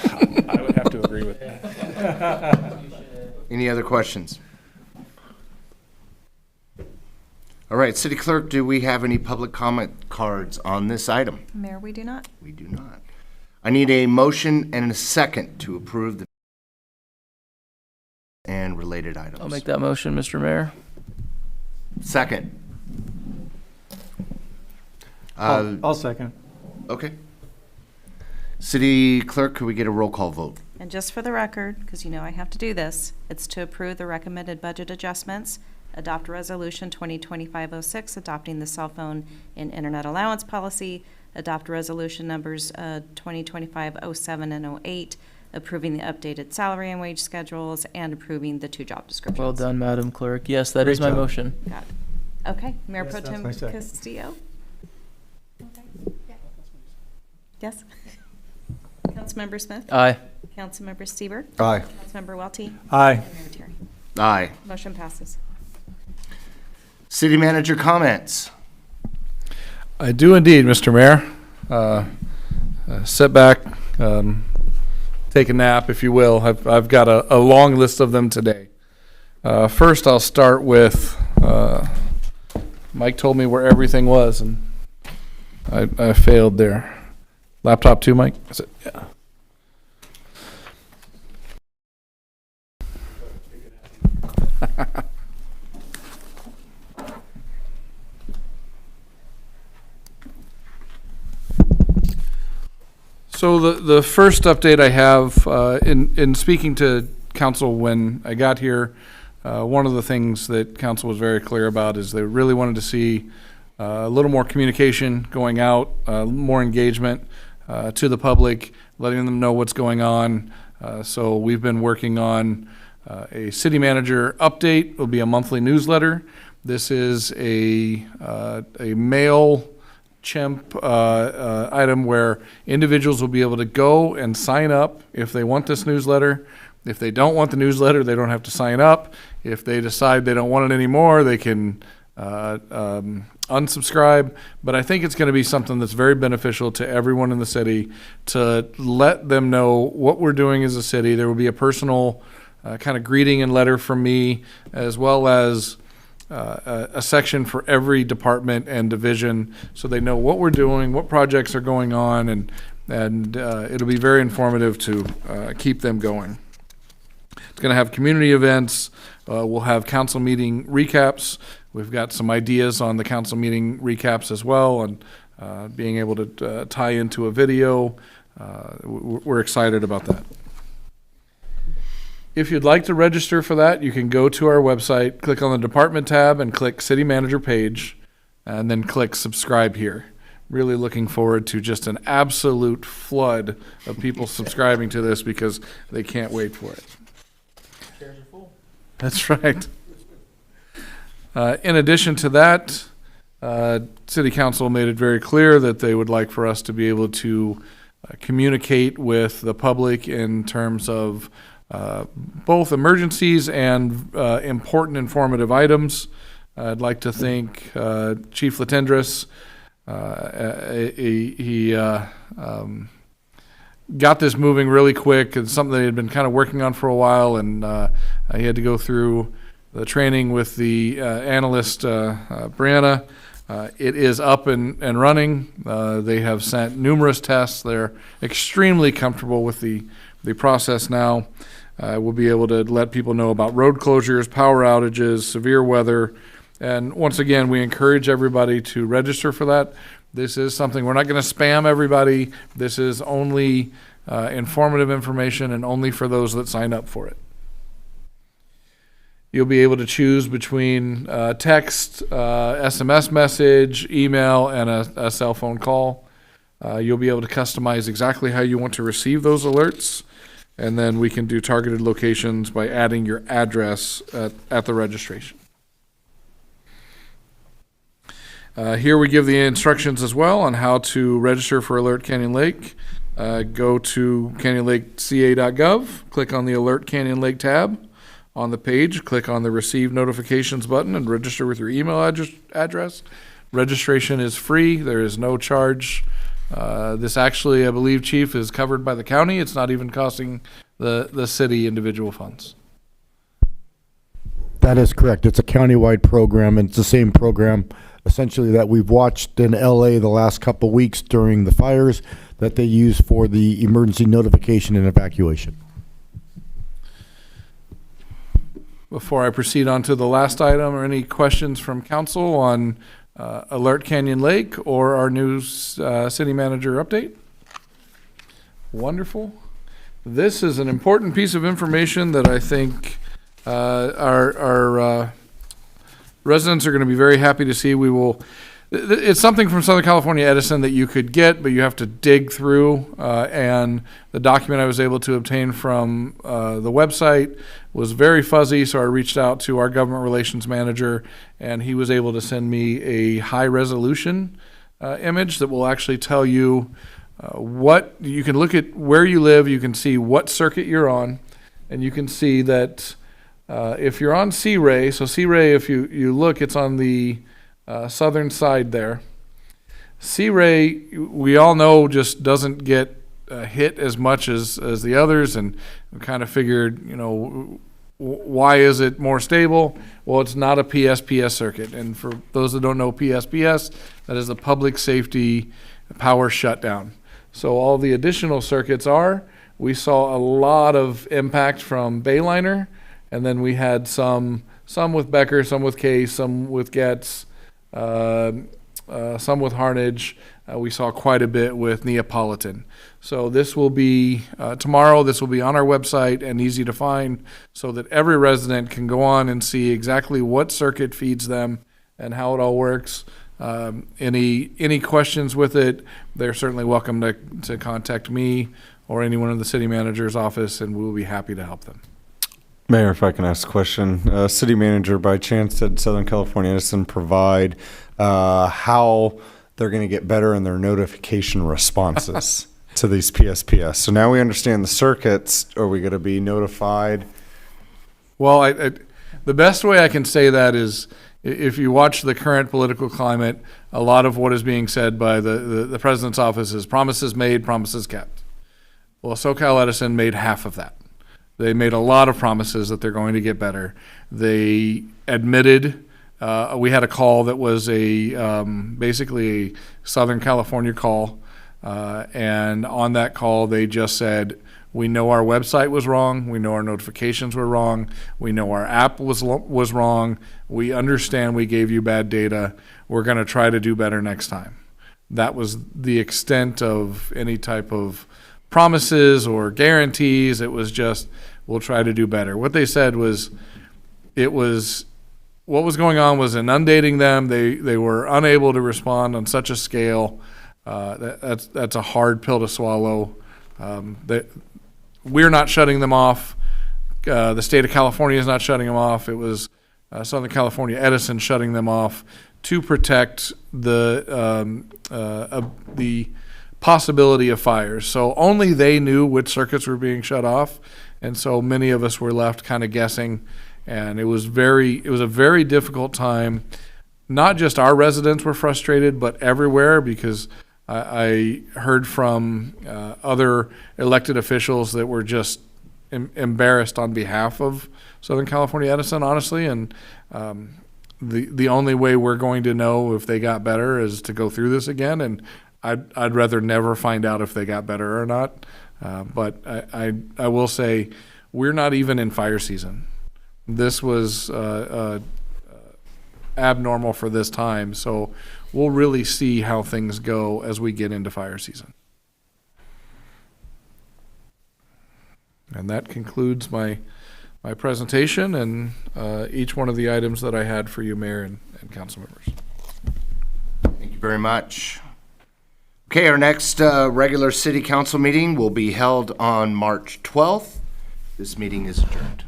[SPEAKER 15] I would have to agree with that.
[SPEAKER 3] Any other questions? All right, City Clerk, do we have any public comment cards on this item?
[SPEAKER 14] Mayor, we do not.
[SPEAKER 3] We do not. I need a motion and a second to approve the and related items.
[SPEAKER 2] I'll make that motion, Mr. Mayor.
[SPEAKER 3] Second.
[SPEAKER 10] I'll second.
[SPEAKER 3] Okay. City Clerk, could we get a roll call vote?
[SPEAKER 14] And just for the record, because I have to do this, it's to approve the recommended budget adjustments, adopt Resolution 2025-06, adopting the cell phone and internet allowance policy, adopt resolution numbers 2025-07 and 08, approving the updated salary and wage schedules, and approving the 2 job descriptions.
[SPEAKER 2] Well done, Madam Clerk. Yes, that is my motion.
[SPEAKER 14] Got it. Okay, Mayor
[SPEAKER 10] Yes,
[SPEAKER 14] Pro
[SPEAKER 10] that's
[SPEAKER 14] Tem
[SPEAKER 10] my second.
[SPEAKER 14] Castillo? Yes? Councilmember Smith?
[SPEAKER 2] Aye.
[SPEAKER 14] Councilmember Stieber?
[SPEAKER 13] Aye.
[SPEAKER 14] Councilmember Welty?
[SPEAKER 10] Aye.
[SPEAKER 14] And Mayor Terry.
[SPEAKER 3] Aye.
[SPEAKER 14] Motion passes.
[SPEAKER 3] City Manager comments.
[SPEAKER 16] I do indeed, Mr. Mayor. Sit back, take a nap, if you will. I've got a long list of them today. First, I'll start with, Mike told me where everything was, and I failed there. Laptop too, Mike? Is it? Yeah. So the first update I have, in speaking to council when I got here, one of the things that council was very clear about is they really wanted to see a little more communication going out, more engagement to the public, letting them know what's going on. So we've been working on a city manager update. It'll be a monthly newsletter. This is a mail chimp item where individuals will be able to go and sign up if they want this newsletter. If they don't want the newsletter, they don't have to sign up. If they decide they don't want it anymore, they can unsubscribe. But I think it's going to be something that's very beneficial to everyone in the city to let them know what we're doing as a city. There will be a personal kind of greeting and letter from me, as well as a section for every department and division, so they know what we're doing, what projects are going on, and it'll be very informative to keep them going. It's going to have community events. We'll have council meeting recaps. We've got some ideas on the council meeting recaps as well, and being able to tie into a video. We're excited about that. If you'd like to register for that, you can go to our website, click on the department tab, and click City Manager page, and then click subscribe here. Really looking forward to just an absolute flood of people subscribing to this because they can't wait for it.
[SPEAKER 2] Chairs are full.
[SPEAKER 16] That's right. In addition to that, City Council made it very clear that they would like for us to be able to communicate with the public in terms of both emergencies and important informative items. I'd like to thank Chief Latendresse. He got this moving really quick. It's something that he had been kind of working on for a while, and he had to go through the training with the analyst, Brianna. It is up and running. They have sent numerous tests. They're extremely comfortable with the process now. We'll be able to let people know about road closures, power outages, severe weather. And once again, we encourage everybody to register for that. This is something, we're not going to spam everybody. This is only informative information and only for those that sign up for it. You'll be able to choose between text, SMS message, email, and a cell phone call. You'll be able to customize exactly how you want to receive those alerts. And then we can do targeted locations by adding your address at the registration. Here we give the instructions as well on how to register for Alert Canyon Lake. Go to canyonlakeca.gov, click on the Alert Canyon Lake tab. On the page, click on the Receive Notifications button and register with your email address. Registration is free. There is no charge. This actually, I believe, Chief, is covered by the county. It's not even costing the city individual funds.
[SPEAKER 13] That is correct. It's a countywide program, and it's the same program essentially that we've watched in LA the last couple weeks during the fires that they use for the emergency notification and evacuation.
[SPEAKER 16] Before I proceed on to the last item, are any questions from council on Alert Canyon Lake or our new city manager update? Wonderful. This is an important piece of information that I think our residents are going to be very happy to see. It's something from Southern California Edison that you could get, but you have to dig through. And the document I was able to obtain from the website was very fuzzy, so I reached out to our government relations manager, and he was able to send me a high-resolution image that will actually tell you what you can look at where you live. You can see what circuit you're on, and you can see that if you're on C-Ray, so C-Ray, if you look, it's on the southern side there. C-Ray, we all know, just doesn't get hit as much as the others, and we kind of figured, why is it more stable? Well, it's not a PSPS circuit, and for those that don't know PSPS, that is the public safety power shutdown. So all the additional circuits we saw a lot of impact from Bayliner, and then we had some with Becker, some with Case, some with Getz, some with Harnage, we saw quite a bit with Neapolitan. So this will be, tomorrow, this will be on our website and easy to find so that every resident can go on and see exactly what circuit feeds them and how it all works. Any questions with it, they're certainly welcome to contact me or anyone in the city manager's office, and we'll be happy to help them.
[SPEAKER 7] Mayor, if I can ask a question. City manager, by chance, did Southern California Edison provide how they're going to get better in their notification responses to these PSPS? So now we understand the circuits. Are we going to be notified?
[SPEAKER 16] Well, the best way I can say that is if you watch the current political climate, a lot of what is being said by the president's office is promises made, promises kept. Well, SoCal Edison made half of that. They made a lot of promises that they're going to get better. They admitted, we had a call that was basically a Southern California call, and on that call they just said, we know our website was wrong, we know our notifications were wrong, we know our app was wrong, we understand we gave you bad data, we're going to try to do better next time. That was the extent of any type of promises or guarantees. It was just, we'll try to do better. What they said was, what was going on was inundating them. They were unable to respond on such a scale. That's a hard pill to swallow. We're not shutting them off. The state of California is not shutting them off. It was Southern California Edison shutting them off to protect the possibility of fires. So only they knew which circuits were being shut off, and so many of us were left kind of guessing. And it was a very difficult time. Not just our residents were frustrated, but everywhere, because I heard from other elected officials that were just embarrassed on behalf of Southern California Edison, honestly. And the only way we're going to know if they got better is to go through this again. And I'd rather never find out if they got better or not. But I will say, we're not even in fire season. This was abnormal for this time, so we'll really see how things go as we get into fire season. And that concludes my presentation and each one of the items that I had for you, Mayor and council members.
[SPEAKER 3] Thank you very much. Okay, our next regular city council meeting will be held on March 12th. This meeting is adjourned.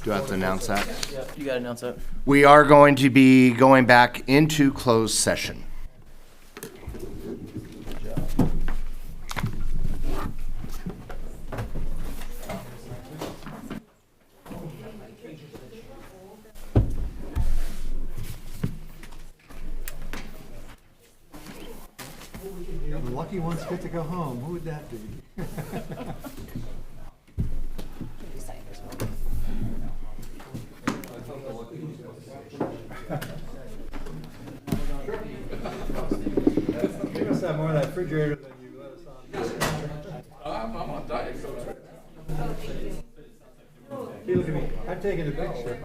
[SPEAKER 3] Do I have to announce that?
[SPEAKER 2] Yeah, you got to announce that.
[SPEAKER 3] We are going to be going back into closed session.
[SPEAKER 10] The lucky ones get to go home. Who would that be? You must have more of that refrigerator than you let us on. I'm on diet, so. Hey, look at me. I'm taking a picture.